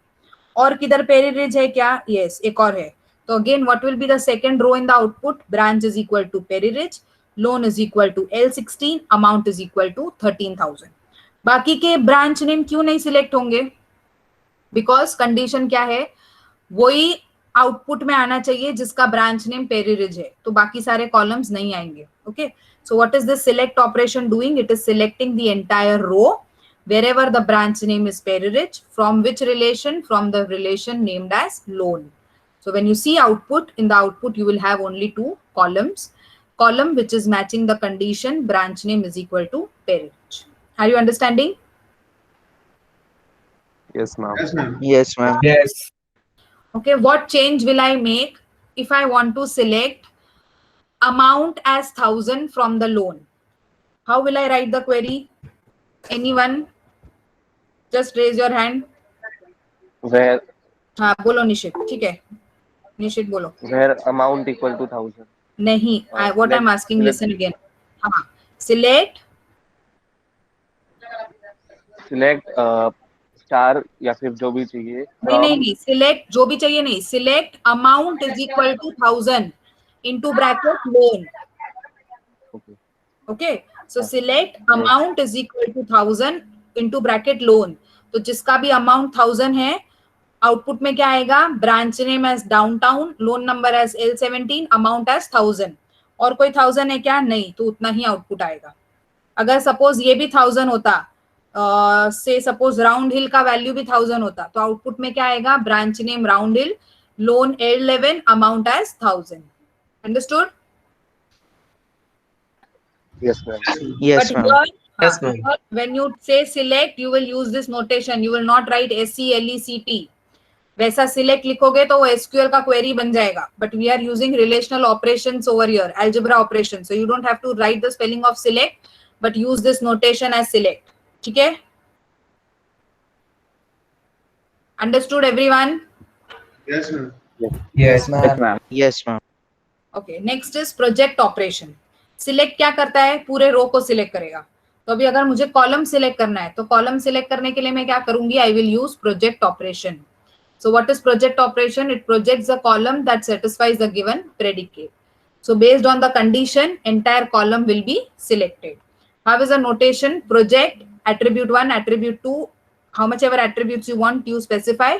और किधर peri rich है क्या? Yes, एक और है. तो again what will be the second row in the output? Branch is equal to Perryridge, loan is equal to L16, amount is equal to 13,000. बाकी के ब्रांच नेम क्यों नहीं सिलेक्ट होंगे? बिकॉज कंडीशन क्या है? वही आउटपुट में आना चाहिए जिसका ब्रांच नेम पेरी रिच है. तो बाकी सारे कॉलम्स नहीं आएंगे. Okay, so what is this select operation doing? It is selecting the entire row wherever the branch name is Perry Ridge. From which relation? From the relation named as loan. So when you see output, in the output you will have only 2 columns. Column which is matching the condition branch name is equal to Perry Ridge. Are you understanding? Yes, ma'am. Yes, ma'am. Yes, ma'am. Yes. Okay, what change will I make if I want to select amount as 1000 from the loan? How will I write the query? Anyone? Just raise your hand. Where हाँ, बोलो निशित. ठीक है, निशित बोलो. where amount equal to 1000. नहीं, what I'm asking, listen again. हाँ, select star या फिर जो भी चाहिए. नहीं, select जो भी चाहिए नहीं. Select amount is equal to 1000 into bracket loan. Okay, so select amount is equal to 1000 into bracket loan. तो जिसका भी अमाउंट 1000 है, आउटपुट में क्या आएगा? Branch name as Downtown, loan number as L17, amount as 1000. और कोई 1000 है क्या? नहीं. तो उतना ही आउटपुट आएगा. अगर सपोज ये भी 1000 होता, से सपोज राउंड हिल का वैल्यू भी 1000 होता, तो आउटपुट में क्या आएगा? Branch name Round Hill, loan L11, amount as 1000. Understood? Yes, ma'am. Yes, But ma'am. here, when you say select, you will use this notation. You will not write SELECT. वैसा select लिखोगे तो वो SQL का query बन जाएगा. But we are using relational operations over here, algebra operations. So you don't have to write the spelling of select, but use this notation as select. ठीक है? Understood everyone? Yes, ma'am. Yes, ma'am. Yes, ma'am. Yes, ma'am. Okay, next is project operation. Select क्या करता है, पूरे रो को select करेगा. तो अभी अगर मुझे कॉलम सिलेक्ट करना है तो कॉलम सिलेक्ट करने के लिए मैं क्या करूंगी, आई will use project operation. So what is project operation? It projects a column that satisfies the given predicate. So based on the condition, entire column will be selected. How is the notation? Project attribute 1, attribute 2, how much ever attributes you want you specify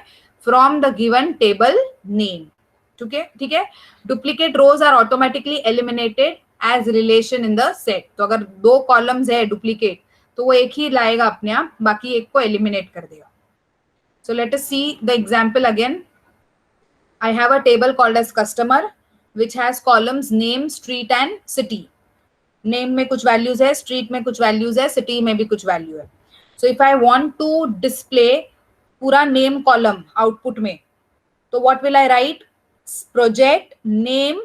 from the given table name. ठीक है. Duplicate rows are automatically eliminated as relation in the set. तो अगर 2 columns है duplicate तो वो एक ही लाएगा अपने आप, बाकी एक को eliminate कर देगा. So let us see the example again. I have a table called as customer which has columns name, street and city. Name में कुछ values है, street में कुछ values है, city में भी कुछ value है. So if I want to display पूरा name column output में, तो what will I write? Project name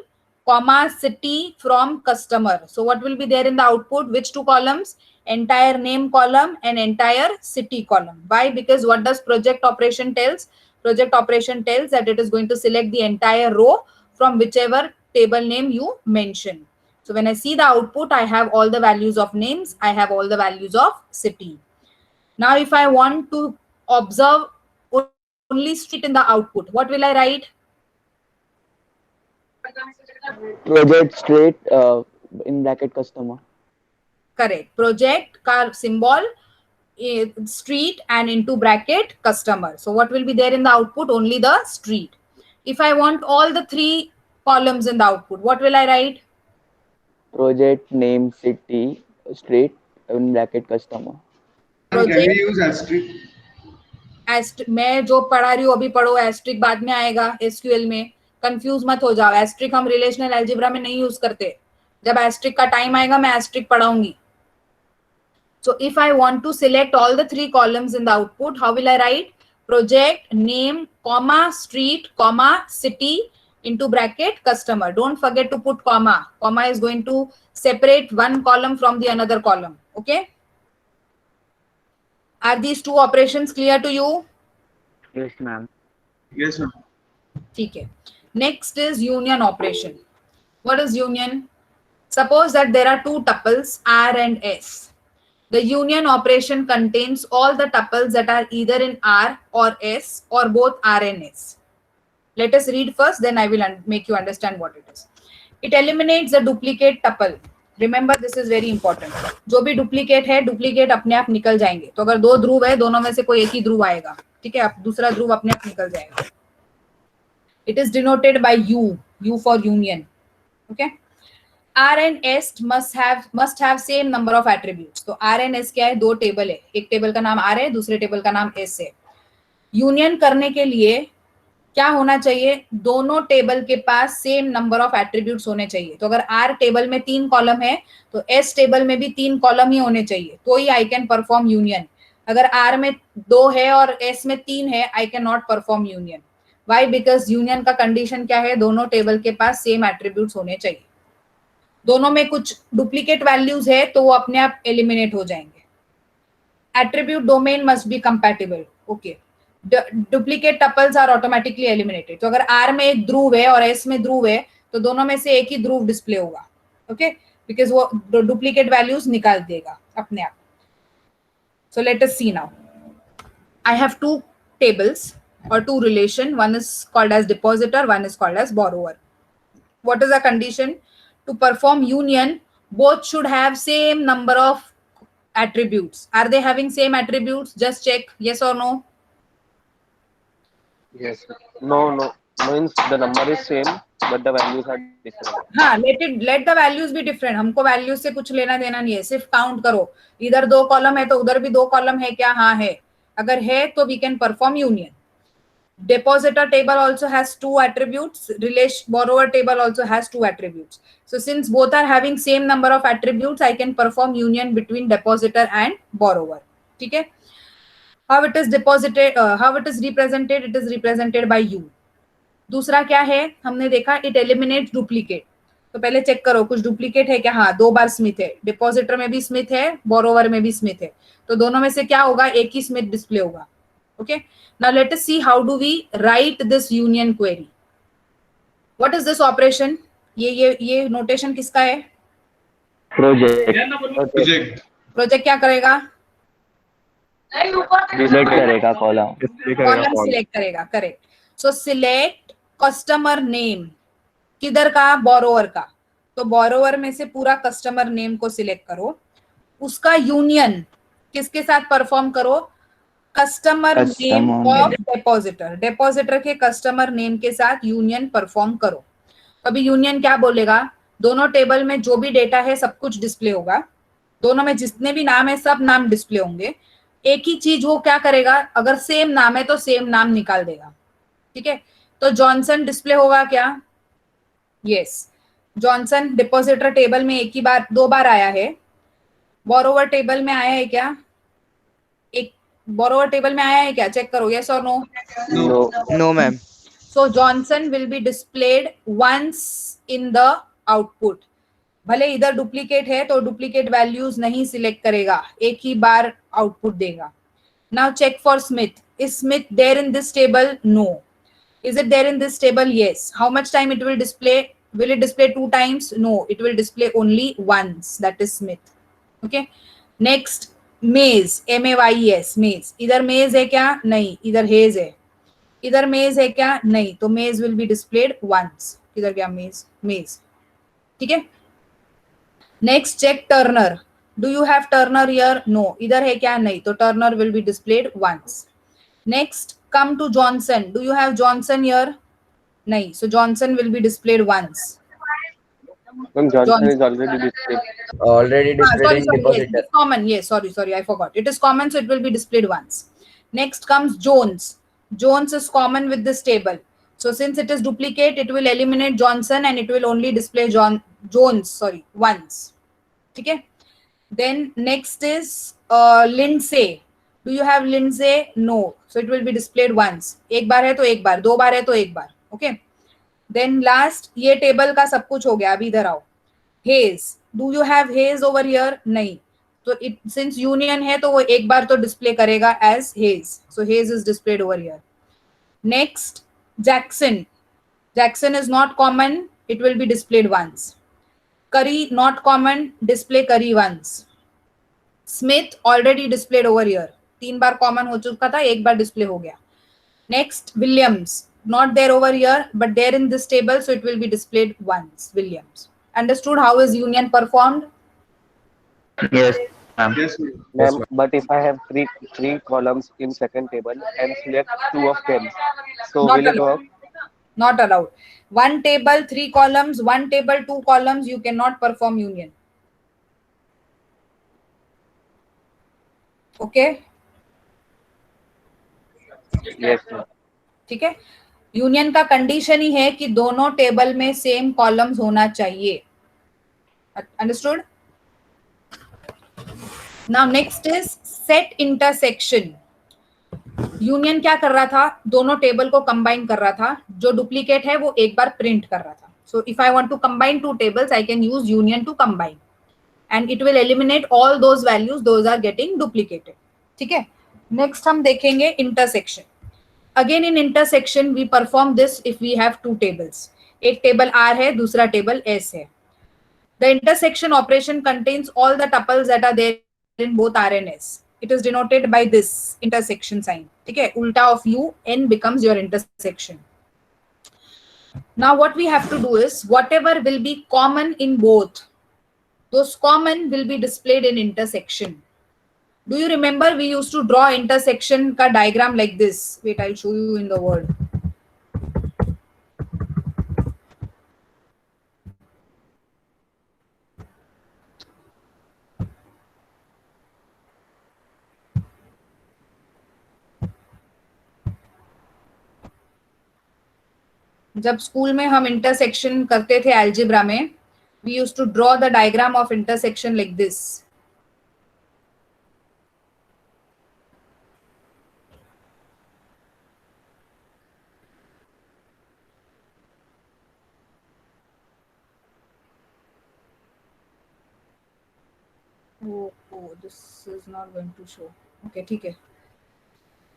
comma city from customer. So what will be there in the output? Which 2 columns? Entire name column and entire city column. Why? Because what does project operation tells? Project operation tells that it is going to select the entire row from whichever table name you mention. So when I see the output, I have all the values of names, I have all the values of city. Now if I want to observe only street in the output, what will I write? Project straight in bracket customer. Correct. Project का symbol street and into bracket customer. So what will be there in the output? Only the street. If I want all the 3 columns in the output, what will I write? Project name city straight in bracket customer. Can we use asterisk? मैं जो पढ़ा रही हूँ अभी पढ़ो, asterisk बाद में आएगा SQL में, कंफ्यूज मत हो जाओ. एस्ट्रिक हम रिलेशनल अलजेब्रा में नहीं यूज करते. जब एस्ट्रिक का टाइम आएगा मैं asterisk पढ़ाऊंगी. So if I want to select all the 3 columns in the output, how will I write? Project name comma street comma city into bracket customer. Don't forget to put comma. Comma is going to separate one column from the another column. Okay? Are these 2 operations clear to you? Yes, ma'am. Yes, ma'am. ठीक है. Next is union operation. What is union? Suppose that there are 2 tuples R and S. The union operation contains all the tuples that are either in R or S or both R and S. Let us read first, then I will make you understand what it is. It eliminates the duplicate tuple. Remember, this is very important. जो भी duplicate है, duplicate अपने आप निकल जाएंगे. तो अगर 2 ध्रुव है, दोनों में से कोई एक ही ध्रुव आएगा. ठीक है, अब दूसरा ध्रुव अपने आप निकल जाएगा. It is denoted by U for union. Okay. R and S must have same number of attributes. तो R and S क्या है? 2 टेबल है. एक टेबल का नाम R है, दूसरे टेबल का नाम S है. यूनियन करने के लिए क्या होना चाहिए? दोनों टेबल के पास सेम नंबर ऑफ एट्रीब्यूट्स होने चाहिए. तो अगर R टेबल में 3 कॉलम है तो S टेबल में भी 3 कॉलम ही होने चाहिए, तो ही आई कैन परफॉर्म यूनियन. अगर R में 2 है और S में 3 है, I can not perform union. Why? Because union का कंडीशन क्या है? दोनों टेबल के पास सेम एट्रीब्यूट्स होने चाहिए. दोनों में कुछ डुप्लीकेट वैल्यूज है तो वो अपने आप एलिमिनेट हो जाएंगे. Attribute domain must be compatible. Okay. Duplicate tuples are automatically eliminated. तो अगर R में एक ध्रुव है और S में ध्रुव है तो दोनों में से एक ही ध्रुव डिस्प्ले होगा. ओके, बिकॉज वो डुप्लीकेट वैल्यूज निकाल देगा अपने आप. So let us see now. I have 2 tables or 2 relation. One is called as depositor, one is called as borrower. What is the condition? To perform union, both should have same number of attributes. Are they having same attributes? Just check yes or no. Yes. No. Means the number is same, but the values are different. हाँ, let the values be different. हमको values से कुछ लेना देना नहीं है, सिर्फ count करो. इधर 2 कॉलम है तो उधर भी 2 कॉलम है क्या? हाँ है. अगर है तो we can perform union. Depositor table also has 2 attributes. Borrower table also has 2 attributes. So since both are having same number of attributes, I can perform union between depositor and borrower. ठीक है? How it is deposited? How it is represented? It is represented by U. दूसरा क्या है? हमने देखा it eliminates duplicate. तो पहले check करो कुछ डुप्लीकेट है क्या? हाँ, 2 बार स्मिथ है. डिपॉजिटर में भी स्मिथ है, बोरोवर में भी स्मिथ है. तो दोनों में से क्या होगा? एक ही स्मिथ डिस्प्ले होगा. Okay, now let us see how do we write this union query. What is this operation? ये notation किसका है? Project Project. प्रोजेक्ट क्या करेगा? सिलेक्ट करेगा कॉलम कॉलम सिलेक्ट करेगा, करेक्ट. सो सिलेक्ट कस्टमर नेम, किधर का? बोरोवर का. तो बोरोवर में से पूरा कस्टमर नेम को सिलेक्ट करो, उसका यूनियन किसके साथ परफॉर्म करो? Customer name of depositor, depositor के कस्टमर नेम के साथ यूनियन परफॉर्म करो. अभी यूनियन क्या बोलेगा? दोनों टेबल में जो भी डेटा है सब कुछ डिस्प्ले होगा, दोनों में जितने भी नाम है सब नाम डिस्प्ले होंगे. एक ही चीज वो क्या करेगा, अगर सेम नाम है तो सेम नाम निकाल देगा. ठीक है, तो जॉनसन डिस्प्ले होगा क्या? यस, जॉनसन डिपॉजिटर टेबल में एक ही बार, 2 बार आया है. बोरोवर टेबल में आया है क्या? एक बोरोवर टेबल में आया है क्या? चेक करो, यस और no. No, ma'am. So Johnson will be displayed once in the output. भले इधर डुप्लीकेट है तो डुप्लीकेट वैल्यूज नहीं सिलेक्ट करेगा, एक ही बार आउटपुट देगा. Now check for Smith. Is Smith there in this table? No. Is it there in this table? Yes. How much time it will display? Will it display 2 times? No, it will display only once. That is Smith. Okay. Next, Maze. M-A-Y-E-S. Maze. इधर Maze है क्या? नहीं. इधर Haze है. इधर Maze है क्या? नहीं. तो Maze will be displayed once. इधर क्या? Maze. Maze. ठीक है. Next, check Turner. Do you have Turner here? No. इधर है क्या? नहीं. तो Turner will be displayed once. Next, come to Johnson. Do you have Johnson here? नहीं. So Johnson will be displayed once. Ma'am, Johnson is already displayed. Already displayed Sorry, in sorry. Yes, depositor. it is common. Yes, sorry. I forgot. It is common, so it will be displayed once. Next comes Jones. Jones is common with this table. So since it is duplicate, it will eliminate Johnson and it will only display Jones once. Okay. Then next is Lindsay. Do you have Lindsay? No. So it will be displayed once. एक बार है तो एक बार, 2 बार है तो एक बार. Okay. Then last, ये table का सब कुछ हो गया. अभी इधर आओ. Haze. Do you have Haze over here? नहीं. तो it since union है तो वो एक बार तो डिस्प्ले करेगा as Haze. So Haze is displayed over here. Next, Jackson. Jackson is not common. It will be displayed once. Curry not common. Display Curry once. Smith already displayed over here. 3 bar common हो चुका था, एक बार display हो गया. Next, Williams. Not there over here, but there in this table, so it will be displayed once. Williams. Understood how is union performed? Yes, ma'am. Yes, ma'am. Ma'am, but if I have three columns in second table and select 2 of them, so Not will it allowed. work? Not allowed. 1 table, 3 columns, 1 table, 2 columns, you cannot perform union. Okay? Yes, ma'am. ठीक है. Union का condition ही है कि दोनों table में same columns होना चाहिए. Understood. Now next is set intersection. Union क्या कर रहा था? दोनों टेबल को कंबाइन कर रहा था. जो डुप्लीकेट है वो एक बार प्रिंट कर रहा था. So if I want to combine 2 tables, I can use union to combine and it will eliminate all those values those are getting duplicated. ठीक है. नेक्स्ट हम देखेंगे intersection. Again in intersection we perform this if we have 2 tables. एक table R है, दूसरा table S है. The intersection operation contains all the tuples that are there in both R and S. It is denoted by this intersection sign. ठीक है. उल्टा of U, N becomes your intersection. Now what we have to do is whatever will be common in both, those common will be displayed in intersection. Do you remember we used to draw intersection का diagram like this? Wait, I'll show you in the word. जब school में हम intersection करते थे algebra में, we used to draw the diagram of intersection like this. Oh, this is not going to show. Okay, ठीक है.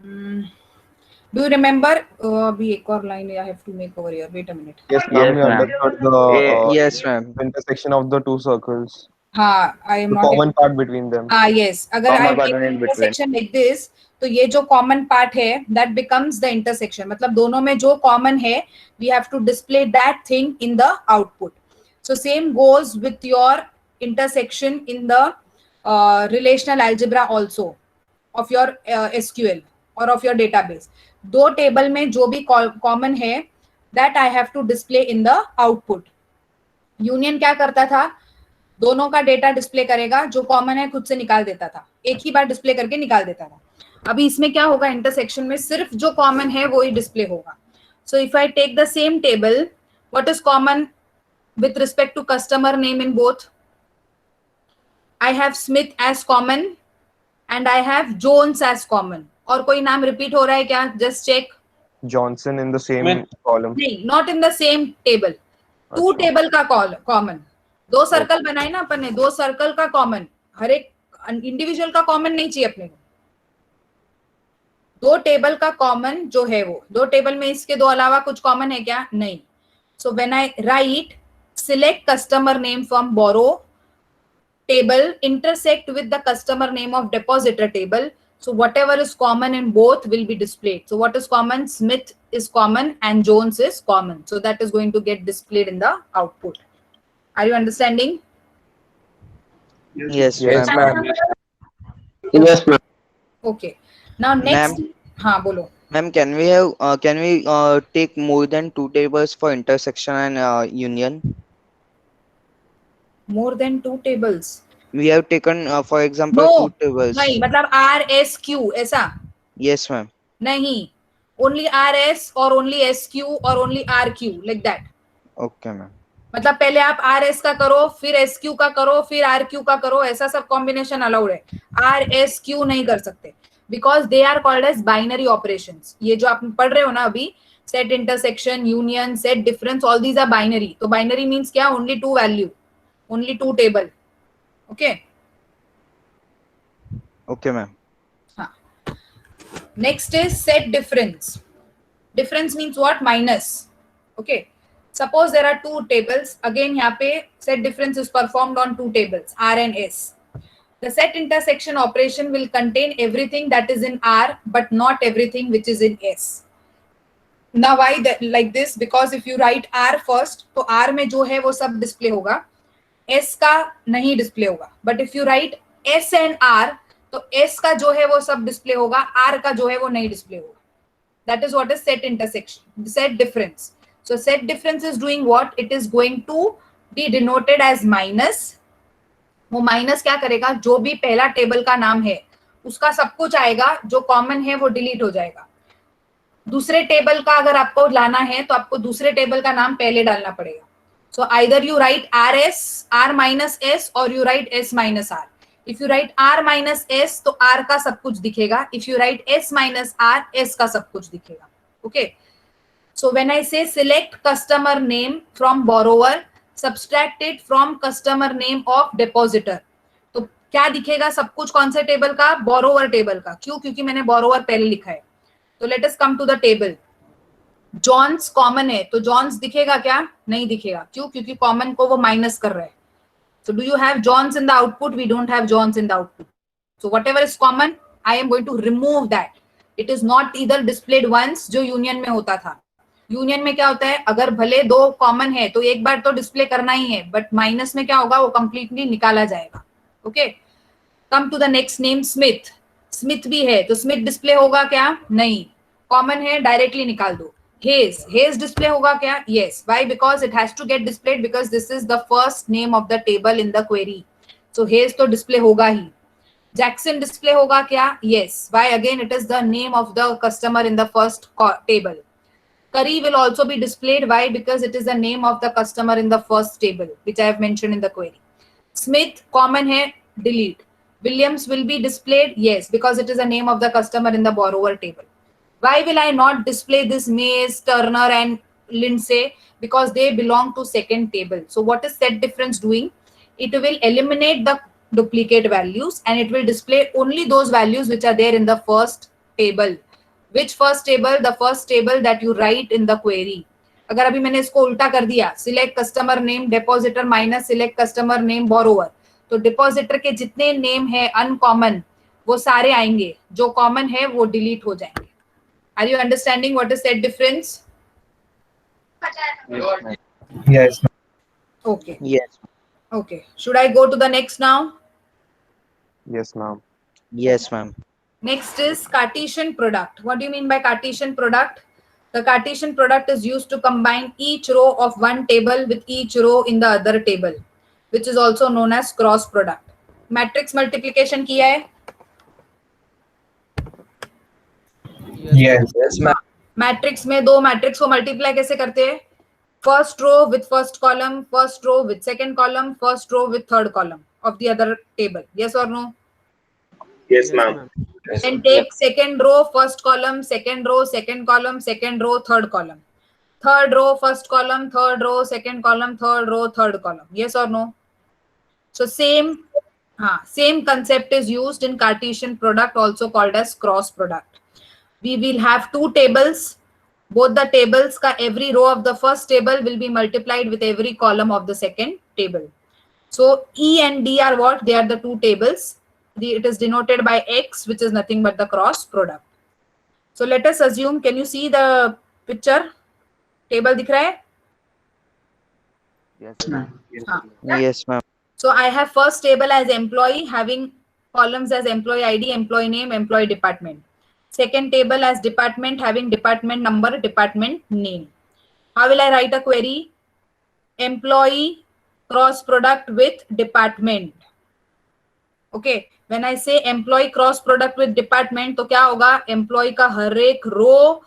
Do you remember? अभी एक और line I have to make over here. Wait a minute. Yes, ma'am. Yes, We ma'am. understood the Yes, ma'am. intersection of the two circles. हाँ, I am The not. common part between them. हाँ, yes. अगर I Common part take in between. intersection like this, तो ये जो common part है, that becomes the intersection. मतलब दोनों में जो common है, we have to display that thing in the output. So same goes with your intersection in the relational algebra also of your SQL or of your database. दो table में जो भी common है, that I have to display in the output. Union क्या करता था? दोनों का डेटा डिस्प्ले करेगा, जो कॉमन है खुद से निकाल देता था, एक ही बार डिस्प्ले करके निकाल देता था. अभी इसमें क्या होगा, इंटरसेक्शन में सिर्फ जो कॉमन है वो ही डिस्प्ले होगा. So if I take the same table, what is common with respect to customer name in both? I have Smith as common and I have Jones as common. और कोई नाम रिपीट हो रहा है क्या? Just check. Johnson in the same column. नहीं, not in the same table. Two table का common. दो सर्कल बनाए ना अपन ने, दो सर्कल का कॉमन. हर एक इंडिविजुअल का कॉमन नहीं चाहिए अपने को. दो टेबल का कॉमन जो है वो दो टेबल में, इसके दो अलावा कुछ कॉमन है क्या? नहीं. So when I write select customer name from borrow table intersect with the customer name of depositor table, so whatever is common in both will be displayed. So what is common? Smith is common and Jones is common, so that is going to get displayed in the output. Are you understanding? Yes, Yes, ma'am. ma'am. Yes, ma'am. Okay. Now next, हाँ बोलो. Ma'am, can we take more than two tables for intersection and union? More than two tables. We have taken, for example, No. two tables. नहीं, मतलब RSQ ऐसा Yes, ma'am. नहीं. Only RS or only SQ or only RQ, like that. Okay, ma'am. मतलब पहले आप RS का करो, फिर SQ का करो, फिर RQ का करो, ऐसा सब कॉम्बिनेशन अलाउड है. RSQ नहीं कर सकते because they are called as binary operations. ये जो आप पढ़ रहे हो ना अभी, set intersection, union, set difference, all these are binary. तो बाइनरी मीन्स क्या? Only two value, only two table. Okay. Okay, ma'am. हाँ. Next is set difference. Difference means what? Minus. Okay. Suppose there are two tables. Again, यहाँ पे set difference is performed on two tables, R and S. The set intersection operation will contain everything that is in R, but not everything which is in S. Now, why that like this? Because if you write R first, तो R में जो है वो सब display होगा, S का नहीं display होगा. But if you write S and R, तो S का जो है वो सब display होगा, R का जो है वो नहीं display होगा. That is what is set intersection, set difference. So set difference is doing what? It is going to be denoted as minus. वो माइनस क्या करेगा? जो भी पहला टेबल का नाम है उसका सब कुछ आएगा, जो कॉमन है वो डिलीट हो जाएगा. दूसरे टेबल का अगर आपको लाना है तो आपको दूसरे टेबल का नाम पहले डालना पड़ेगा. So either you right RS, R minus S, और you right S minus R. If you right R minus S तो R का सब कुछ दिखेगा. If you right S minus R, S का सब कुछ दिखेगा. Okay. So when I say select customer name from borrower, subtract it from customer name of depositor, तो क्या दिखेगा? सब कुछ कौन से टेबल का? borrower टेबल का. क्यों? क्योंकि मैंने borrower पहले लिखा है. तो let us come to the table. Johns common है, तो Johns दिखेगा क्या? नहीं दिखेगा. क्यों? क्योंकि common को वो माइनस कर रहा है. So do you have Johns in the output? We don't have Johns in the output. So whatever is common, I am going to remove that. It is not either displayed once, जो union में होता था. Union में क्या होता है? अगर भले दो कॉमन है तो एक बार तो डिस्प्ले करना ही है, बट माइनस में क्या होगा? वो कंप्लीटली निकाला जाएगा. Okay. Come to the next name, Smith. Smith भी है तो स्मिथ डिस्प्ले होगा क्या? नहीं. कॉमन है, डायरेक्टली निकाल दो. हेज, हेज डिस्प्ले होगा क्या? Yes. Why? Because it has to get displayed because this is the first name of the table in the query. So Hayes तो डिस्प्ले होगा ही. जैक्सन डिस्प्ले होगा क्या? Yes. Why? Again it is the name of the customer in the first table. Curry will also be displayed. Why? Because it is the name of the customer in the first table, which I have mentioned in the query. Smith common hai, delete. Williams will be displayed. Yes, because it is the name of the customer in the borrower table. Why will I not display this Mays, Turner and Lindsay? Because they belong to second table. So what is set difference doing? It will eliminate the duplicate values and it will display only those values which are there in the first table. Which first table? The first table that you write in the query. अगर अभी मैंने इसको उल्टा कर दिया, select customer name depositor minus select customer name borrower, तो depositor के जितने नेम है अनकॉमन वो सारे आएंगे, जो कॉमन है वो डिलीट हो जाएंगे. Are you understanding what is that difference? Yes. Okay. Yes. Okay. Should I go to the next now? Yes, ma'am. Yes, ma'am. Next is Cartesian product. What do you mean by Cartesian product? The Cartesian product is used to combine each row of one table with each row in the other table, which is also known as cross product. Matrix multiplication किया है? Yes. Yes, ma'am. Matrix में दो matrix को multiply कैसे करते हैं? First row with first column, first row with second column, first row with third column of the other table. Yes और no? Yes, ma'am. Then take second row, first column, second row, second column, second row, third column. Third row, first column, third row, second column, third row, third column. Yes or no? So same concept is used in Cartesian product, also called as cross product. We will have two tables. Both the tables ka every row of the first table will be multiplied with every column of the second table. So E and D are what? They are the two tables. It is denoted by X, which is nothing but the cross product. So let us assume, can you see the picture? Table दिख रहा है? Yes, ma'am. Yes, ma'am. So I have first table as employee, having columns as employee ID, employee name, employee department. Second table as department, having department number, department name. How will I write a query? Employee cross product with department. Okay, when I say employee cross product with department, तो क्या होगा? Employee का हर एक रो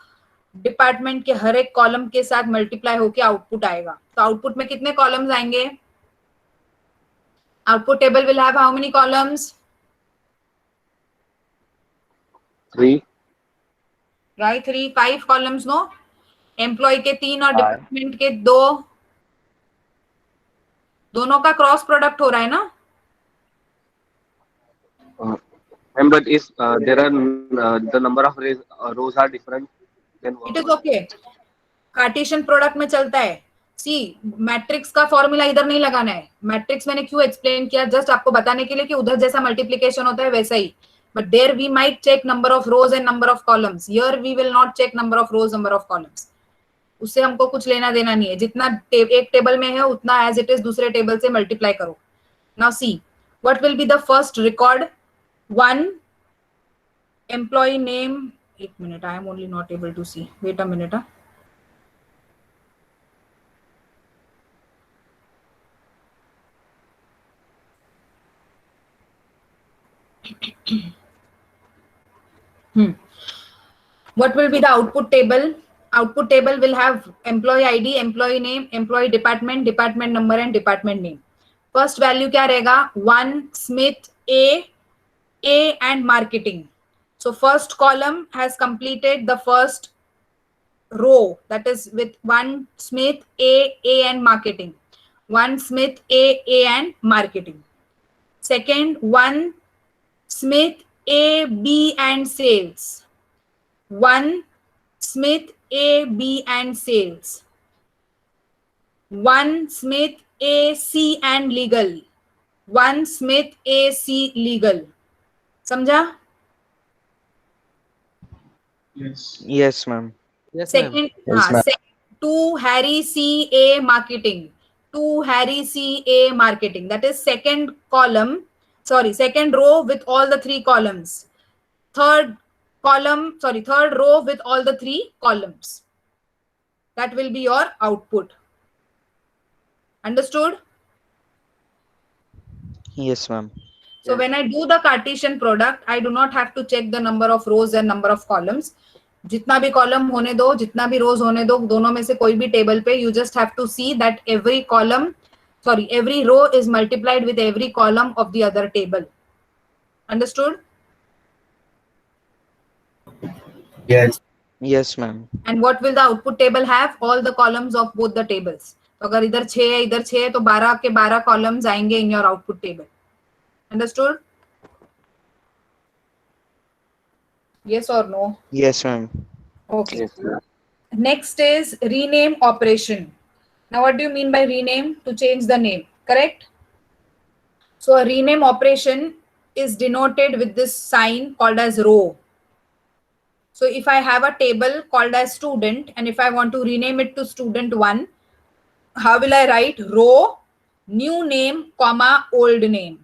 department के हर एक column के साथ मल्टीप्लाई होके आउटपुट आएगा. तो आउटपुट में कितने कॉलम्स आएंगे? Output table will have how many columns? 3. Right, 5 columns, no? Employee के 3 और डिपार्टमेंट के 2. दोनों का क्रॉस प्रोडक्ट हो रहा है ना? And but is there are the number of rows are different, then It is okay. Cartesian product में चलता है. सी मैट्रिक्स का फॉर्मूला इधर नहीं लगाना है. मैट्रिक्स मैंने क्यों एक्सप्लेन किया? जस्ट आपको बताने के लिए कि उधर जैसा मल्टीप्लिकेशन होता है वैसा ही. But there we might check number of rows and number of columns. Here we will not check number of rows, number of columns. उससे हमको कुछ लेना देना नहीं है. जितना एक टेबल में है उतना एज इट इज दूसरे टेबल से मल्टीप्लाई करो. Now see what will be the first record. 1 employee name. 1 minute, I am only not able to see. Wait a minute. What will be the output table? Output table will have employee ID, employee name, employee department, department number and department name. First value क्या रहेगा? 1 Smith A and marketing. So first column has completed the first row, that is with 1 Smith A and marketing. 1 Smith A and marketing. Second, 1 Smith A, B and sales. 1 Smith A, B and sales. 1 Smith A, C and legal. 1 Smith A, C legal. समझा? Yes. Yes, ma'am. Yes, ma'am. Second, Yes, ma'am. 2 Harry C A marketing. 2 Harry C A marketing. That is second column. Sorry, second row with all the 3 columns. Third row with all the 3 columns. That will be your output. Understood? Yes, ma'am. So when I do the Cartesian product, I do not have to check the number of rows and number of columns. जितना भी column होने दो, जितना भी रोज होने दो, दोनों में से कोई भी टेबल पे, you just have to see that every row is multiplied with every column of the other table. Understood? Yes. Yes, ma'am. And what will the output table have? All the columns of both the tables. तो अगर इधर 6 है, इधर 6 है, तो 12 के 12 columns आएंगे in your output table. Understood? Yes or no? Yes, ma'am. Okay. Yes, ma'am. Next is rename operation. Now, what do you mean by rename? To change the name, correct? So a rename operation is denoted with this sign called as row. So if I have a table called as student and if I want to rename it to student 1, how will I write? Row, new name, comma, old name.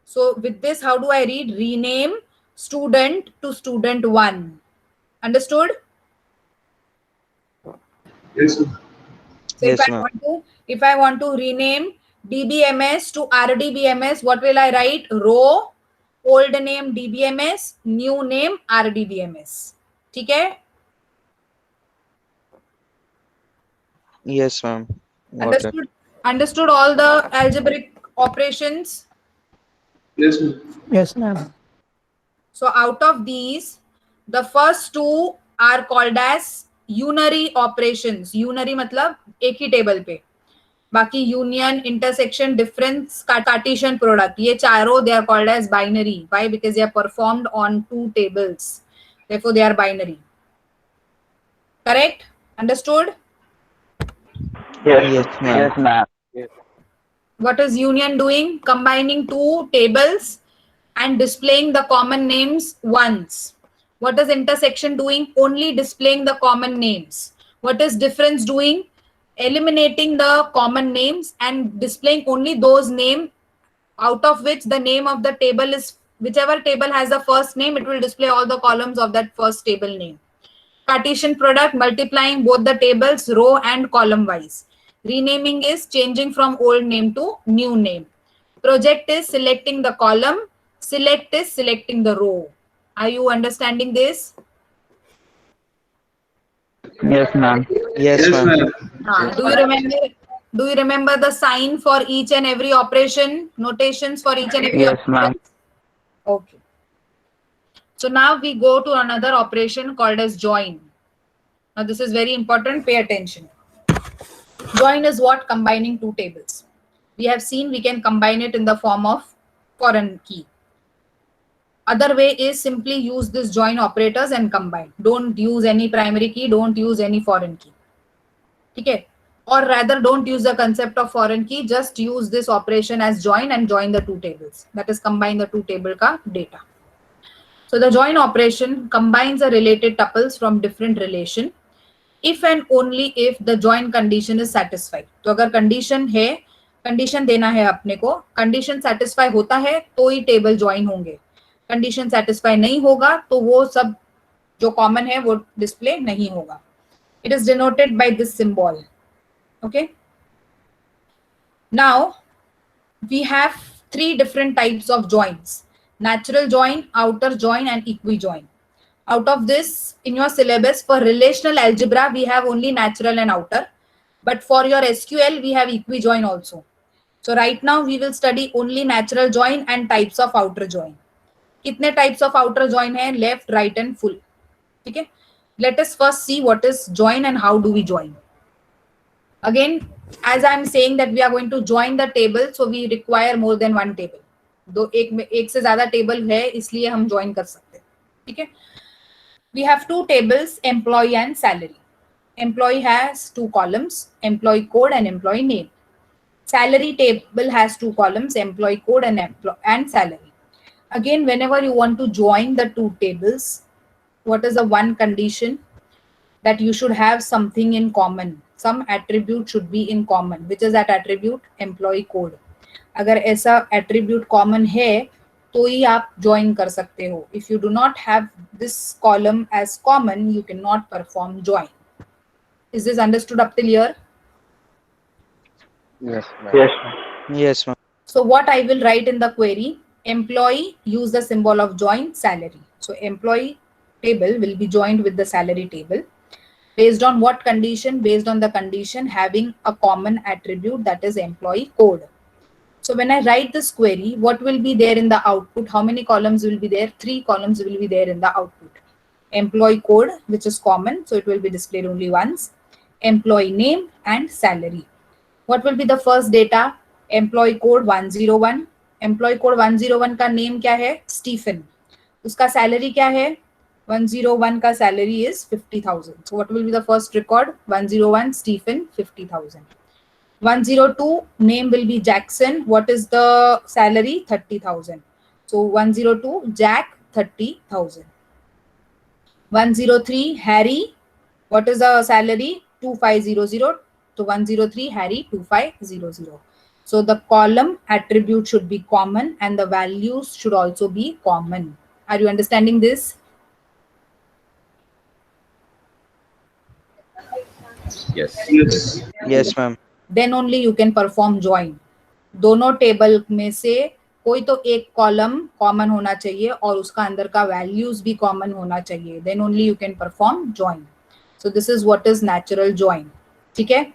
So with this, how do I read? Rename student to student 1. Understood? Yes, ma'am. So Yes, ma'am. if I want to rename DBMS to RDBMS, what will I write? Row, old name DBMS, new name RDBMS. ठीक है? Yes, ma'am. Got it. Understood? Understood all the algebraic operations? Yes, ma'am. Yes, ma'am. So out of these, the first two are called as unary operations. Unary मतलब एक ही table पे. बाकी union, intersection, difference, Cartesian product. ये चारों they are called as binary. Why? Because they are performed on two tables. Therefore, they are binary. Correct? Understood? Yes, ma'am. Yes, ma'am. What is union doing? Combining two tables and displaying the common names once. What is intersection doing? Only displaying the common names. What is difference doing? Eliminating the common names and displaying only those names out of which the name of the table is, whichever table has the first name, it will display all the columns of that first table name. Cartesian product, multiplying both the tables row and column wise. Renaming is changing from old name to new name. Project is selecting the column. Select is selecting the row. Are you understanding this? Yes, ma'am. Yes, Yes, ma'am. ma'am. Do you remember the sign for each and every operation? Notations for each and every Yes, ma'am. operation? Okay. So now we go to another operation called as join. Now this is very important. Pay attention. Join is what? Combining two tables. We have seen we can combine it in the form of foreign key. Other way is simply use this join operators and combine. Don't use any primary key. Don't use any foreign key. Okay? Or rather, don't use the concept of foreign key. Just use this operation as join and join the two tables. That is combine the two table ka data. So the join operation combines the related tuples from different relation if and only if the join condition is satisfied. तो अगर condition है, condition देना है अपने को, condition satisfy होता है तो ही table join होंगे. Condition satisfy नहीं होगा तो वो सब जो common है वो display नहीं होगा. It is denoted by this symbol. Okay. Now we have three different types of joins: natural join, outer join, and equi-join. Out of this, in your syllabus for relational algebra, we have only natural and outer. But for your SQL, we have equi-join also. So right now, we will study only natural join and types of outer join. कितने types of outer join है? Left, right, and full. Okay. Let us first see what is join and how do we join. Again, as I am saying that we are going to join the table, so we require more than one table. दो एक से ज़्यादा table है, इसलिए हम join कर सकते हैं. ठीक है? We have two tables, employee and salary. Employee has two columns, employee code and employee name. Salary table has two columns, employee code and salary. Again, whenever you want to join the two tables, what is the one condition? That you should have something in common. Some attribute should be in common. Which is that attribute? Employee code. अगर ऐसा attribute common है, तो ही आप join कर सकते हो. If you do not have this column as common, you cannot perform join. Is this understood up till here? Yes, ma'am. Yes, ma'am. So what I will write in the query, employee, use the symbol of join, salary. So employee table will be joined with the salary table. Based on what condition? Based on the condition having a common attribute, that is employee code. So when I write this query, what will be there in the output? How many columns will be there? 3 columns will be there in the output. Employee code, which is common, so it will be displayed only once. Employee name and salary. What will be the first data? Employee code 101. Employee code 101 का name क्या है? Stephen. उसका salary क्या है? 101 का salary is 50,000. So what will be the first record? 101 Stephen 50,000. 102 name will be Jackson. What is the salary? 30,000. So 102 Jack 30,000. 103 Harry. What is the salary? 2500. So 103 Harry 2500. So the column attribute should be common and the values should also be common. Are you understanding this? Yes. Yes, ma'am. Then only you can perform join. दोनों table में से कोई तो एक column common होना चाहिए और उसका अंदर का वैल्यूज भी कॉमन होना चाहिए. Then only you can perform join. So this is what is natural join. ठीक है?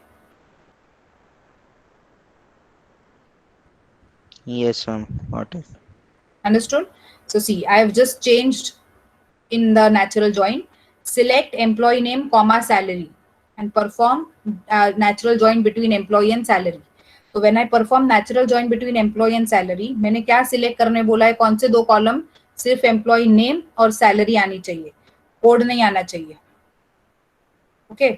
Yes, ma'am. Got it. Understood? So see, I have just changed in the natural join. Select employee name comma salary and perform natural join between employee and salary. So when I perform natural join between employee and salary, मैंने क्या select करने बोला है? कौन से दो column? सिर्फ employee name और salary आनी चाहिए, कोड नहीं आना चाहिए. ओके,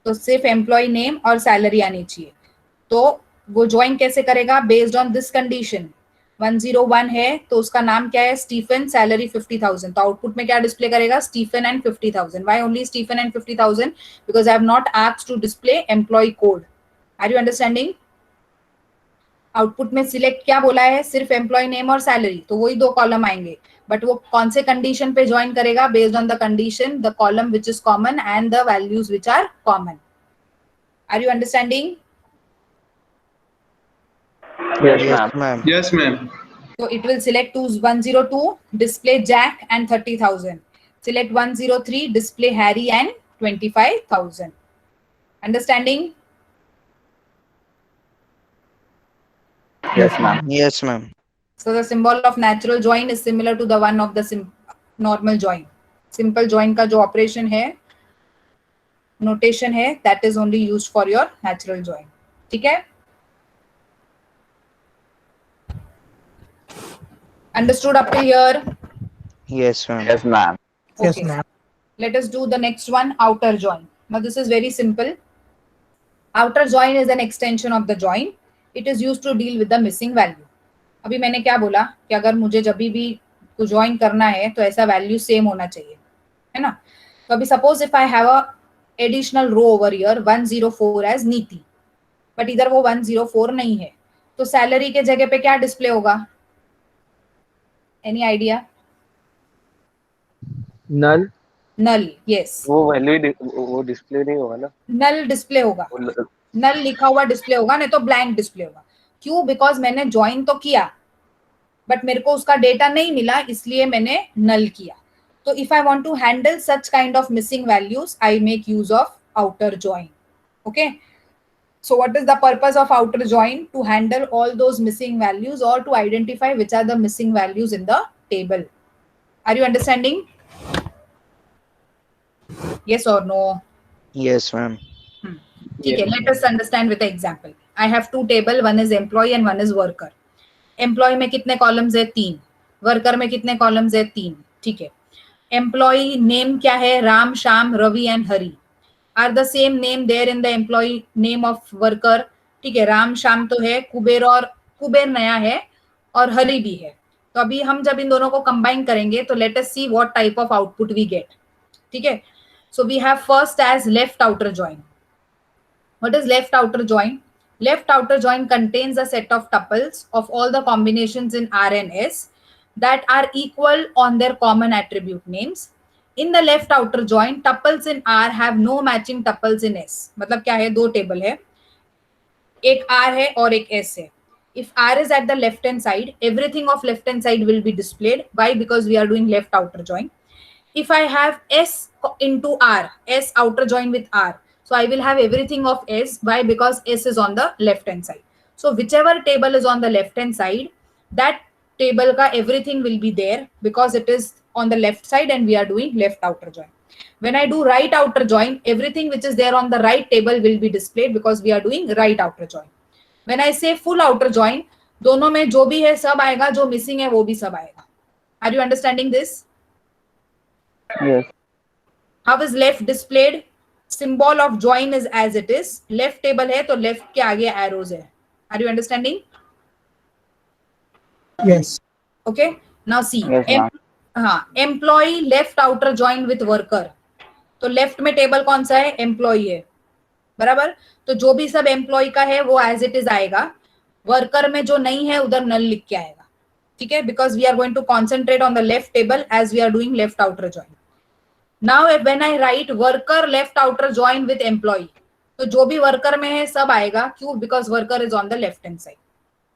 तो सिर्फ employee name और salary आनी चाहिए. तो वो ज्वाइन कैसे करेगा? Based on this condition. 101 है तो उसका नाम क्या है? Stephen, salary 50,000. तो आउटपुट में क्या डिस्प्ले करेगा? Stephen and 50,000. Why only Stephen and 50,000? Because I have not asked to display employee code. Are you understanding? Output में सिलेक्ट क्या बोला है? सिर्फ एम्प्लॉय नेम और सैलरी. तो वही दो कॉलम आएंगे, बट वो कौन से कंडीशन पे ज्वाइन करेगा? Based on the condition, the column which is common and the values which are common. Are you understanding? Yes, Yes, ma'am. ma'am. Yes, ma'am. So it will select 102, display Jack and 30,000. Select 103, display Harry and 25,000. Understanding? Yes, ma'am. Yes, ma'am. So the symbol of natural join is similar to the one of the normal join. Simple join का जो operation है, notation है, that is only used for your natural join. ठीक है? Understood up to here? Yes, ma'am. Yes, ma'am. Okay. Let us do the next one, outer join. Now this is very simple. Outer join is an extension of the join. It is used to deal with the missing value. अभी मैंने क्या बोला कि अगर मुझे जब भी को ज्वाइन करना है तो ऐसा वैल्यू सेम होना चाहिए, है ना? तो अभी suppose if I have a additional row over here 104 as Niti, but इधर वो 104 नहीं है, तो सैलरी के जगह पे क्या डिस्प्ले होगा? Any idea? null. नल. यस, वो वैल्यू वो डिस्प्ले नहीं होगा ना. नल डिस्प्ले होगा. नल लिखा हुआ डिस्प्ले होगा, नहीं तो ब्लैंक डिस्प्ले होगा. क्यों? बिकॉज मैंने ज्वाइन तो किया बट मेरे को उसका डेटा नहीं मिला, इसलिए मैंने नल किया. तो if I want to handle such kind of missing values, I make use of outer join. Okay, so what is the purpose of outer join? To handle all those missing values or to identify which are the missing values in the table. Are you understanding? Yes or no? Yes, ma'am. Okay, let us understand with an example. I have two table, one is employee and one is worker. Employee में कितने columns है? 3. Worker में कितने columns है? 3. ठीक है. Employee name क्या है? Ram, Shyam, Ravi and Hari are the same name there in the employee name of worker. ठीक है, राम श्याम तो है, कुबेर और कुबेर नया है और हरी भी है. तो अभी हम जब इन दोनों को कंबाइन करेंगे तो let us see what type of output we get. ठीक है, so we have first as left outer join. What is left outer join? Left outer join contains a set of tuples of all the combinations in R and S that are equal on their common attribute names. In the left outer join, tuples in R have no matching tuples in S. मतलब क्या है? दो table है, एक R है और एक S है. If R is at the left hand side, everything of left hand side will be displayed. Why? Because we are doing left outer join. If I have S into R, S outer join with R, so I will have everything of S. Why? Because S is on the left hand side. So whichever table is on the left hand side, that table ka everything will be there because it is on the left side and we are doing left outer join. When I do right outer join, everything which is there on the right table will be displayed because we are doing right outer join. When I say full outer join, दोनों में जो भी है सब आएगा, जो missing है वो भी सब आएगा. Are you understanding this? Yes. How is left displayed? Symbol of join is as it is. Left table है तो left के आगे arrows है. Are you understanding? Yes. Okay. Now see. Yes, ma'am. हाँ, employee left outer join with worker. तो left में table कौन सा है? एम्प्लॉय है, बराबर. तो जो भी सब एम्प्लॉय का है वो एज इट इज आएगा. वर्कर में जो नहीं है उधर नल लिख के आएगा. ठीक है, because we are going to concentrate on the left table as we are doing left outer join. Now when I write worker left outer join with employee, तो जो भी वर्कर में है सब आएगा. क्यों? Because worker is on the left hand side.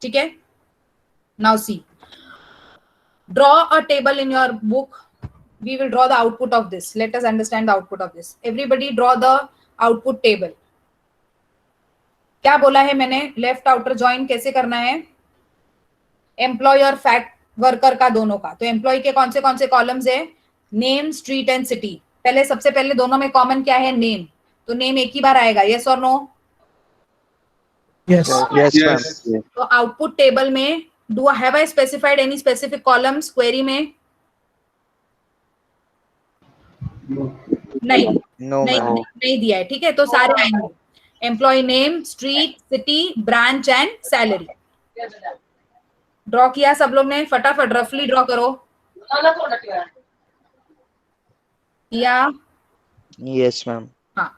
ठीक है. Now see, draw a table in your book. We will draw the output of this. Let us understand the output of this. Everybody draw the output table. क्या बोला है मैंने? Left outer join कैसे करना है? Employ और fact worker का दोनों का. तो एम्प्लॉय के कौन से कॉलम्स है? Name, street and city. पहले सबसे पहले दोनों में कॉमन क्या है? नेम. तो नेम एक ही बार आएगा. यस और no? Yes. Yes, ma'am. Yes. तो आउटपुट टेबल में do I have I specified any specific columns query में? नहीं, No, नहीं, ma'am. नहीं दिया है. ठीक है, तो सारे आएंगे. Employee name, street, city, branch and salary. Draw किया सब लोग ने? फटाफट रफली ड्रॉ करो. या Yes, ma'am. हाँ,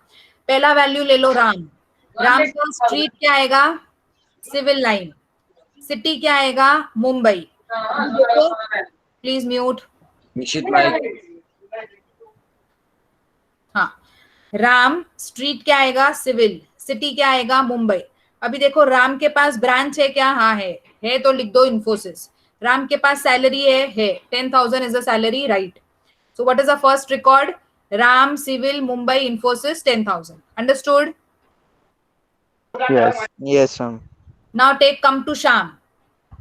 पहला वैल्यू ले लो राम. राम का स्ट्रीट क्या आएगा? Civil line. सिटी क्या आएगा? मुंबई. Please mute. हाँ, राम स्ट्रीट क्या आएगा? सिविल. सिटी क्या आएगा? मुंबई. अभी देखो राम के पास ब्रांच है क्या? हाँ है तो लिख दो इन्फोसिस. राम के पास सैलरी है 10,000 is the salary, right. So what is the first record? Ram, civil, Mumbai, Infosys, 10,000. Understood? Yes. Yes, ma'am. Now take come to Shyam.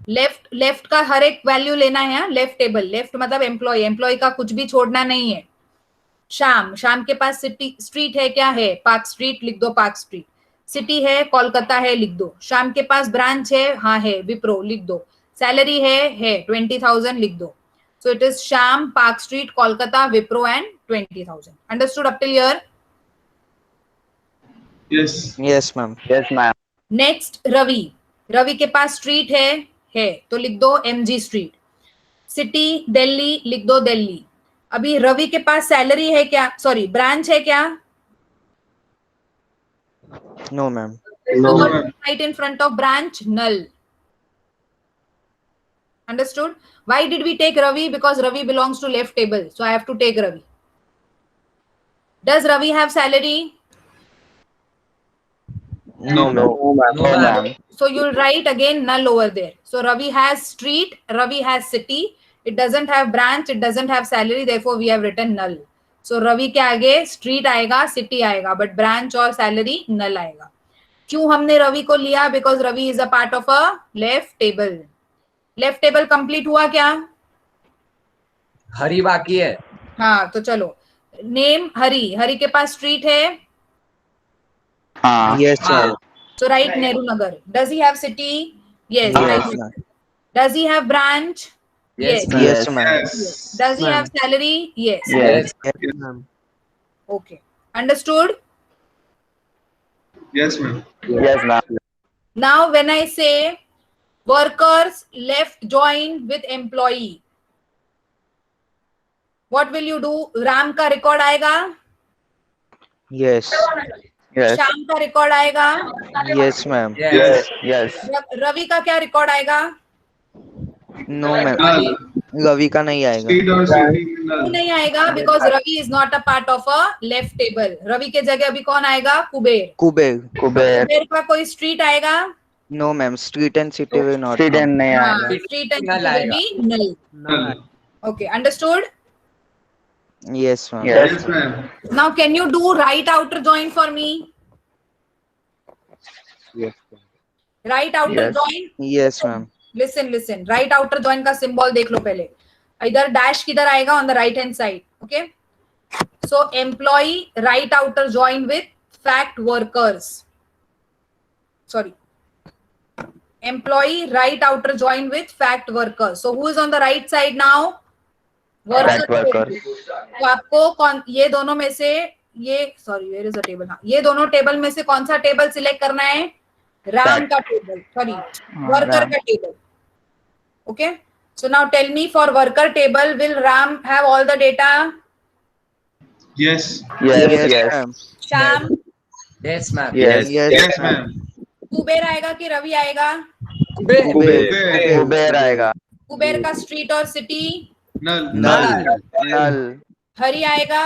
Left का हर एक वैल्यू लेना है. लेफ्ट टेबल, लेफ्ट मतलब एम्प्लॉय का कुछ भी छोड़ना नहीं है. शाम के पास सिटी स्ट्रीट है क्या? है पार्क स्ट्रीट, लिख दो पार्क स्ट्रीट. सिटी है कोलकाता है, लिख दो. शाम के पास ब्रांच है, हाँ है विप्रो, लिख दो. सैलरी है 20,000, लिख दो. So it is Shyam, park street, Kolkata, Wipro and 20,000. Understood up till here? Yes. Yes, ma'am. Yes, ma'am. Next Ravi के पास स्ट्रीट है तो लिख दो MG स्ट्रीट. सिटी दिल्ली, लिख दो दिल्ली. अभी रवि के पास सैलरी है क्या? सॉरी, ब्रांच है क्या? No, ma'am. No. Right in front of branch, null. Understood? Why did we take Ravi? Because Ravi belongs to left table, so I have to take Ravi. Does Ravi have salary? No, ma'am. No, ma'am. No, ma'am. So you'll write again null over there. So Ravi has street, Ravi has city. It doesn't have branch, it doesn't have salary, therefore we have written null. So Ravi के आगे street आएगा, city आएगा, but branch और salary null आएगा. क्यों हमने रवि को लिया? Because Ravi is a part of a left table. Left table complete हुआ क्या? हरी बाकी है. हाँ, तो चलो. Name हरी के पास street है. हाँ. Yes, ma'am. So write Nehru Nagar. Does he have city? Yes. Yes, Right. ma'am. Does he have branch? Yes, Yes. ma'am. Yes, ma'am. Yes. Does he Ma'am. have salary? Yes. Yes. Yes, ma'am. Okay. Understood? Yes, ma'am. Yes, ma'am. Now when I say workers left join with employee, what will you do? Ram का record आएगा, Yes. Yes. Shyam का record आएगा, Yes, ma'am. Yes. Yes. Ravi का क्या record आएगा? No, ma'am. Null. Ravi का नहीं आएगा. Street or city, क्यों null. नहीं आएगा? Because Ravi is not a part of a left table. Ravi के जगह अभी कौन आएगा? कुबेर. कुबेर. Kuber. कुबेर का कोई street आएगा? No, ma'am. Street and city will not come. Student नहीं हाँ, आएगा. street and Null city will be null. Null. Okay, understood? Yes, ma'am. Yes. Yes, ma'am. Now can you do right outer join for me? Yes. Right outer Yes. join. Yes, ma'am. Listen. Right outer join का symbol देख लो पहले. इधर dash किधर आएगा? On the right hand side. Okay. So employee right outer join with fact workers. Sorry. Employee right outer join with fact workers. So who is on the right side now? That worker. तो आपको कौन ये दोनों में से ये sorry where is the table, हाँ ये दोनों टेबल में से कौन सा टेबल सिलेक्ट करना है? राम का टेबल, सॉरी वर्कर का table. Okay, so now tell me for worker table will Ram have all the data? Yes. Yes, Yes, yes. ma'am. Shyam? Yes, ma'am. Yes. Yes, Yes, ma'am. Kuber आएगा कि रवि आएगा? कुबेर आएगा. कुबेर का स्ट्रीट और सिटी? Null. Null. हरि आएगा?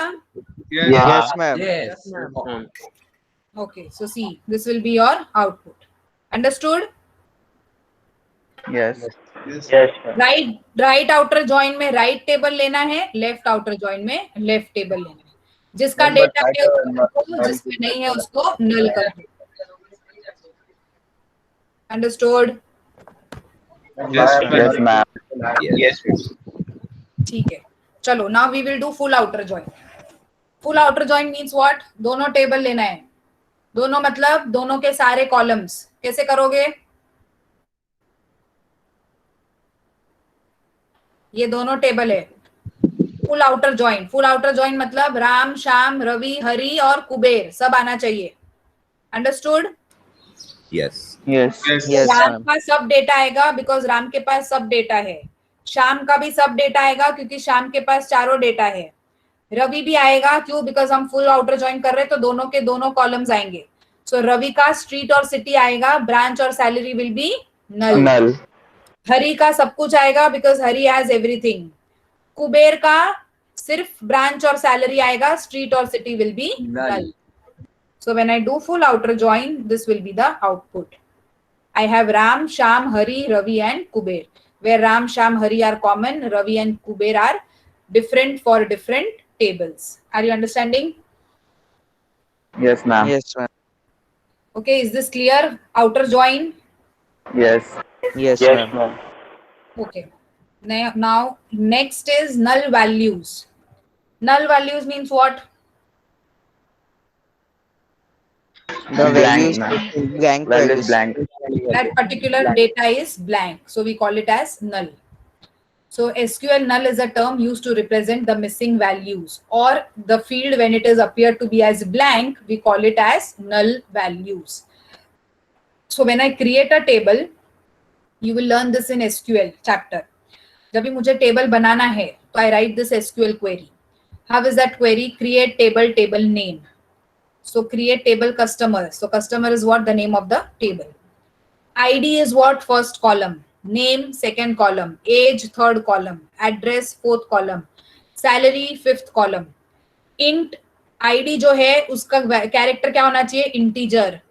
Yes. Yes, ma'am. Yes. Okay, so see, this will be your output. Understood? Yes. Yes. Right outer join में right table लेना है, लेफ्ट आउटर जॉइन में लेफ्ट टेबल लेना है. जिसका डेटा है उसको, जिसमें नहीं है उसको नल कर दो. Understood? Yes, Yes, ma'am. Yes. ठीक है, चलो now we will do full outer join. Full outer join means what? दोनों टेबल लेना है. दोनों मतलब दोनों के सारे कॉलम्स. कैसे करोगे? ये दोनों टेबल है. Full outer join. Full outer join मतलब राम, श्याम, रवि, हरि और कुबेर सब आना चाहिए. Understood? Yes. Yes. Yes. Yes, Ram ma'am. का सब डेटा आएगा बिकॉज राम के पास सब डेटा है. श्याम का भी सब डेटा आएगा क्योंकि श्याम के पास चारों डेटा है. रवि भी आएगा, क्यों? बिकॉज हम फुल आउटर जॉइन कर रहे हैं तो दोनों के दोनों कॉलम्स आएंगे. सो रवि का स्ट्रीट और सिटी आएगा, ब्रांच और salary will be null. Null. Hari का सब कुछ आएगा because Hari has everything. Kuber का सिर्फ ब्रांच और सैलरी आएगा, स्ट्रीट और city will be null. So when I do full outer join, this will be the output. I have Ram, Sham, Hari, Ravi and Kuber. Where Ram, Sham, Hari are common, Ravi and Kuber are different for different tables. Are you understanding? Yes, ma'am. Yes, ma'am. Okay, is this clear? Outer join? Yes. Yes, ma'am. Okay. Now next is null values. Null values means what? The Blank, values ma'am. blank Value values. is blank. That particular data is blank, so we call it as null. So SQL null is a term used to represent the missing values, or the field when it is appeared to be as blank, we call it as null values. So when I create a table, you will learn this in SQL chapter. जब भी मुझे table बनाना है तो I write this SQL query. How is that query? Create table, table name. So create table customer. So customer is what? The name of the table. ID is what? First column. Name, second column. Age, third column. Address, fourth column. Salary, fifth column. Int ID जो है उसका character क्या होना चाहिए? Integer.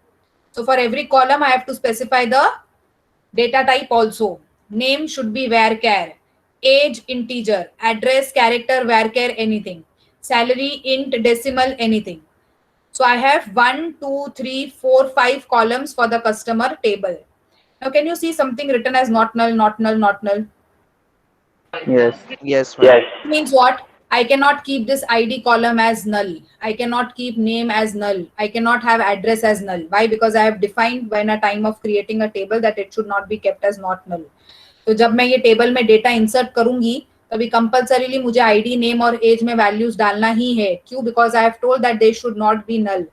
So for every column I have to specify the data type also. Name should be varchar. Age integer. Address character varchar anything. Salary int decimal anything. So I have 1, 2, 3, 4, 5 columns for the customer table. Now can you see something written as not null, not null, not null? Yes. Yes, ma'am. Means what? I cannot keep this ID column as null. I cannot keep name as null. I cannot have address as null. Why? Because I have defined when a time of creating a table that it should not be kept as not null. तो जब मैं ये table में data insert करूंगी तभी compulsorily मुझे ID, name और age में वैल्यूज डालना ही है. क्यों? Because I have told that they should not be null.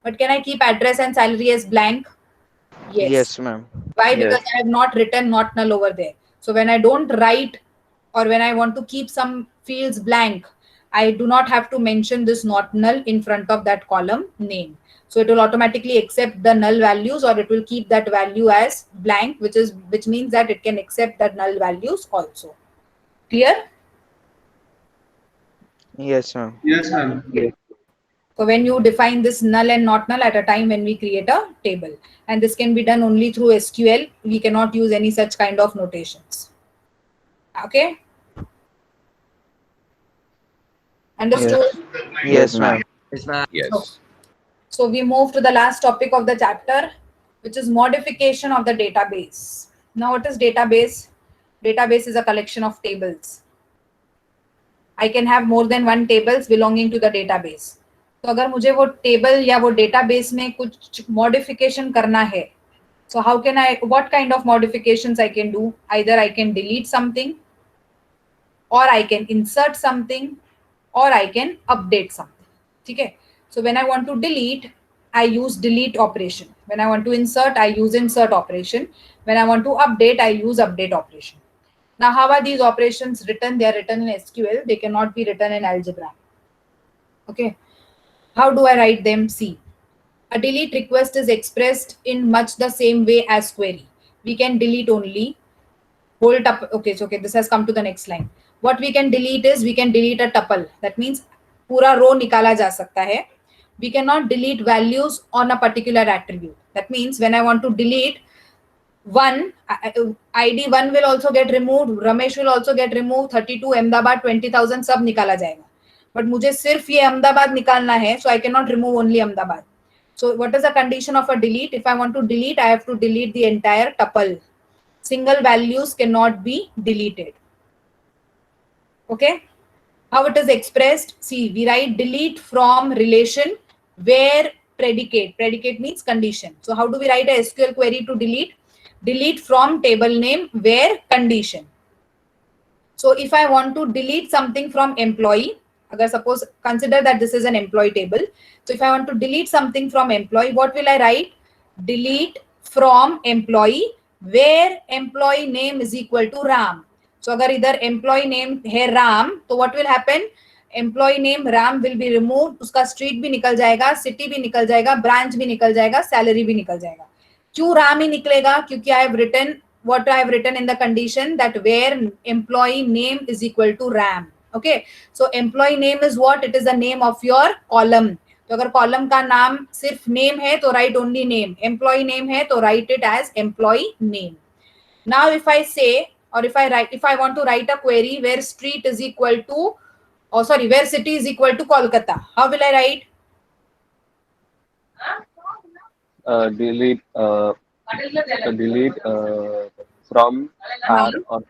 But can I keep address and salary as blank? Yes, ma'am. Why? Yes. Because I have not written not null over there. So when I don't write, or when I want to keep some fields blank, I do not have to mention this not null in front of that column name. So it will automatically accept the null values, or it will keep that value as blank, which means that it can accept the null values also. Clear? Yes, ma'am. Yes, ma'am. So when you define this null and not null at a time when we create a table, and this can be done only through SQL, we cannot use any such kind of notations. Okay? Understood? Yes, ma'am. Yes. So we move to the last topic of the chapter, which is modification of the database. Now what is database? Database is a collection of tables. I can have more than one tables belonging to the database. तो अगर मुझे वो table या वो database में कुछ modification करना है, so how can I, what kind of modifications I can do? Either I can delete something, or I can insert something, or I can update something. Okay. So when I want to delete, I use delete operation. When I want to insert, I use insert operation. When I want to update, I use update operation. Now, how are these operations written? They are written in SQL. They cannot be written in algebra. Okay. How do I write them? See, a delete request is expressed in much the same way as query. We can delete only whole tuple. Okay, so okay, this has come to the next line. What we can delete is we can delete a tuple. That means पूरा row निकाला जा सकता है. We cannot delete values on a particular attribute. That means when I want to delete one, ID 1 will also get removed, Ramesh will also get removed, 32, Ahmedabad, 20,000 सब निकाला जाएगा. But मुझे सिर्फ ये अहमदाबाद निकालना है, so I cannot remove only Ahmedabad. So what is the condition of a delete? If I want to delete, I have to delete the entire tuple. Single values cannot be deleted. Okay. How it is expressed? See, we write delete from relation where predicate. Predicate means condition. So how do we write a SQL query to delete? Delete from table name where condition. So if I want to delete something from employee, agar suppose consider that this is an employee table. So if I want to delete something from employee, what will I write? Delete from employee where employee name is equal to Ram. So agar idhar employee name hai Ram, so what will happen? Employee name Ram will be removed, uska street bhi nikal jayega, city bhi nikal jayega, branch bhi nikal jayega, salary bhi nikal jayega. क्यों Ram ही निकलेगा? क्योंकि I have written what I have written in the condition that where employee name is equal to Ram. Okay, so employee name is what? It is the name of your column. तो अगर column का नाम सिर्फ name है तो write only name. Employee name है तो write it as employee name. Now if I say, or if I want to write a query where street is equal to, or sorry, where city is equal to Kolkata, how will I write? Delete from R और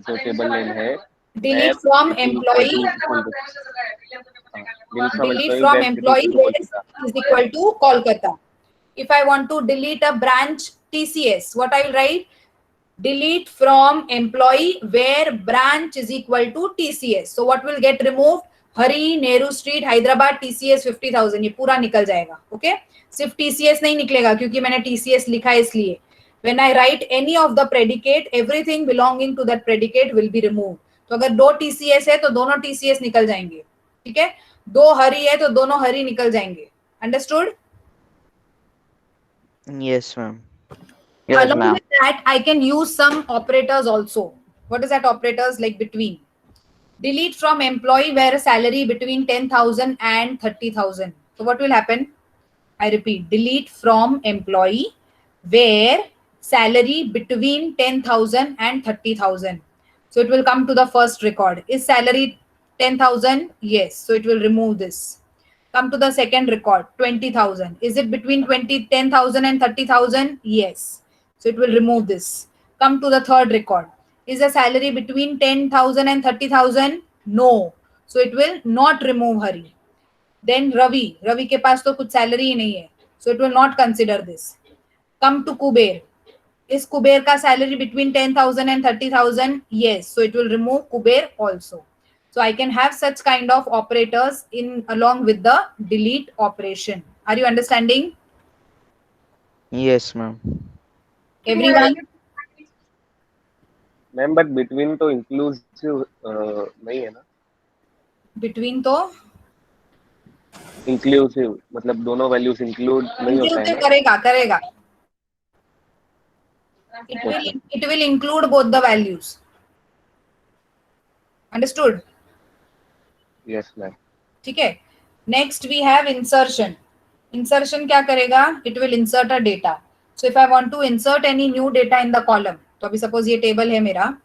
जो table name है. Delete from employee. Delete from employee where is equal to Kolkata. If I want to delete a branch TCS, what I will write? Delete from employee where branch is equal to TCS. So what will get removed? Hari, Nehru Street, Hyderabad, TCS 50,000. ये पूरा निकल जाएगा. Okay? सिर्फ TCS नहीं निकलेगा क्योंकि मैंने TCS लिखा है इसलिए. When I write any of the predicate, everything belonging to that predicate will be removed. तो अगर दो TCS है तो दोनों TCS निकल जाएंगे. ठीक है? दो हरी है तो दोनों हरी निकल जाएंगे. Understood? Yes, ma'am. Yes, Along ma'am. with that, I can use some operators also. What is that operators? Like between. Delete from employee where salary between 10,000 and 30,000. So what will happen? I repeat, delete from employee where salary between 10,000 and 30,000. So it will come to the first record. Is salary 10,000? Yes. So it will remove this. Come to the second record, 20,000. Is it between 10,000 and 30,000? Yes. So it will remove this. Come to the third record. Is the salary between 10,000 and 30,000? No. So it will not remove Hari. Then Ravi. Ravi के पास तो कुछ salary ही नहीं है. So it will not consider this. Come to Kuber. Is Kuber का salary between 10,000 and 30,000? Yes. So it will remove Kuber also. So I can have such kind of operators in along with the delete operation. Are you understanding? Yes, ma'am. Everyone? Ma'am but between तो inclusive नहीं है ना. Between तो inclusive मतलब दोनों values include नहीं होता है ना. करेगा. It will include both the values. Understood? Yes, ma'am. ठीक है. Next we have insertion. Insertion क्या करेगा? It will insert a data. So if I want to insert any new data in the column, तो अभी suppose ये table है मेरा.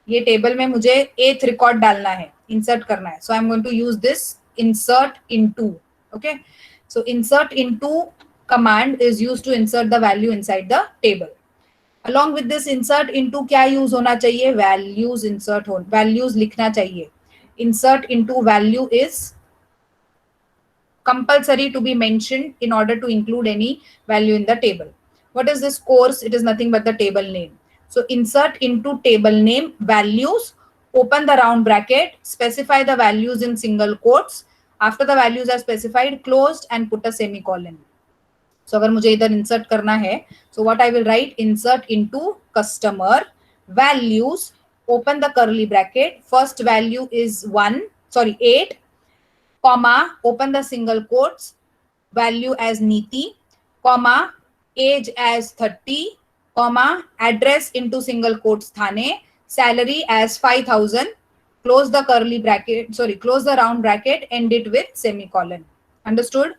ये table में मुझे 8th record डालना है, insert करना है. So I'm going to use this insert into. Okay. So insert into command is used to insert the value inside the table. Along with this insert into क्या use होना चाहिए? Values insert हो, values लिखना चाहिए. Insert into value is compulsory to be mentioned in order to include any value in the table. What is this course? It is nothing but the table name. So insert into table name values open the round bracket, specify the values in single quotes. After the values are specified, closed and put a semicolon. So अगर मुझे इधर insert करना है, so what I will write, insert into customer values, open the curly bracket, first value is 8, comma, open the single quotes, value as Neeti, comma, age as 30, comma, address into single quotes Thane, salary as 5,000, close the curly bracket, close the round bracket, end it with semicolon. Understood?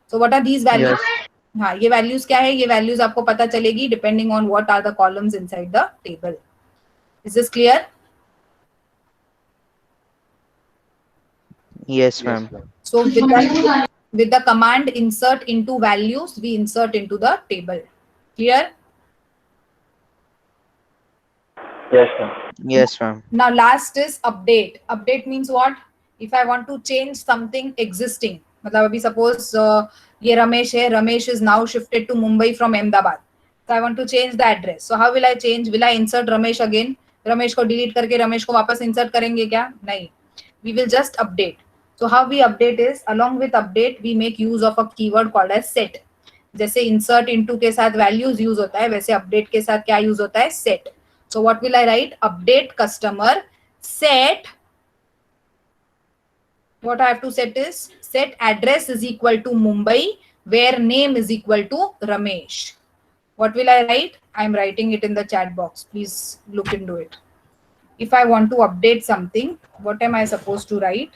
So what are these values? Yes. हाँ, ये values क्या है? ये values आपको पता चलेगी depending on what are the columns inside the table. Is this clear? Yes, ma'am. So with the command insert into values, we insert into the table. Clear? Yes, sir. Yes, ma'am. Now last is update. Update means what? If I want to change something existing, मतलब अभी suppose ये रमेश है, Ramesh is now shifted to Mumbai from Ahmedabad. So I want to change the address. So how will I change? Will I insert Ramesh again? Ramesh को delete करके Ramesh को वापस insert करेंगे क्या? नहीं. We will just update. So how we update is, along with update, we make use of a keyword called as set. जैसे insert into के साथ values use होता है, वैसे update के साथ क्या use होता है? Set. So what will I write? Update customer set. What I have to set is set address is equal to Mumbai, where name is equal to Ramesh. What will I write? I am writing it in the chat box. Please look into it. If I want to update something, what am I supposed to write?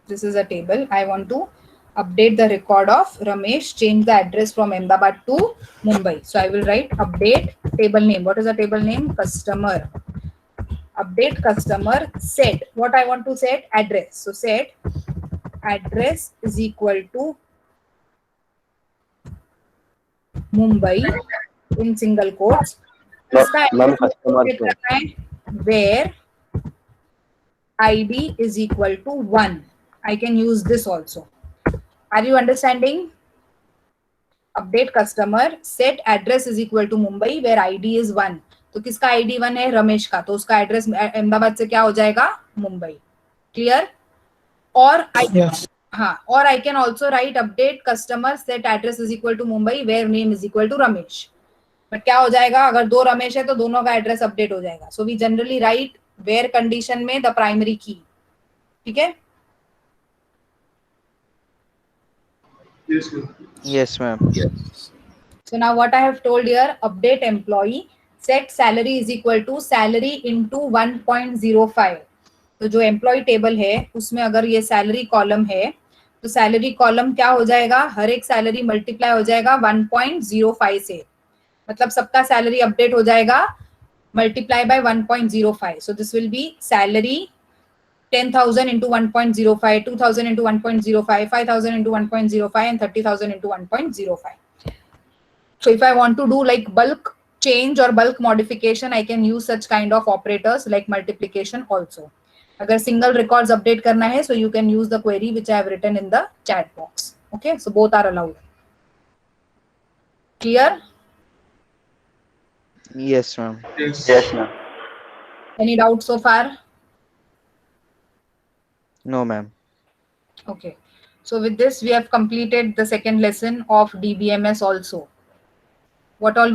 This is a table. I want to update the record of Ramesh, change the address from Ahmedabad to Mumbai. So I will write update table name. What is the table name? Customer. Update customer set. What I want to set? Address. So set address is equal to Mumbai in single quotes. Ma'am, customer Where ID is equal to 1. I can use this also. Are you understanding? Update customer set address is equal to Mumbai where ID is 1. तो किसका ID 1 है? रमेश का. तो उसका address Ahmedabad से क्या हो जाएगा? मुंबई. क्लियर? और और I can also write update customer set address is equal to Mumbai where name is equal to Ramesh. But क्या हो जाएगा? अगर दो रमेश है तो दोनों का एड्रेस अपडेट हो जाएगा. So we generally write where condition में the primary key. ठीक है? Yes, ma'am. Yes, ma'am. So now what I have told here, update employee, set salary is equal to salary into 1.05. तो जो employee table है उसमें अगर ये salary column है तो salary column क्या हो जाएगा? हर एक salary multiply हो जाएगा 1.05 से. मतलब सबका salary update हो जाएगा multiply by 1.05. So this will be salary 10,000 into 1.05, 2,000 into 1.05, 5,000 into 1.05 and 30,000 into 1.05. So if I want to do like bulk change or bulk modification, I can use such kind of operators like multiplication also. अगर single records update करना है, so you can use the query which I have written in the chat box. Okay, so both are allowed. Clear? Yes, ma'am. Yes, ma'am. Any doubt so far? No, ma'am. Okay. So with this, we have completed the second lesson of DBMS also. What all we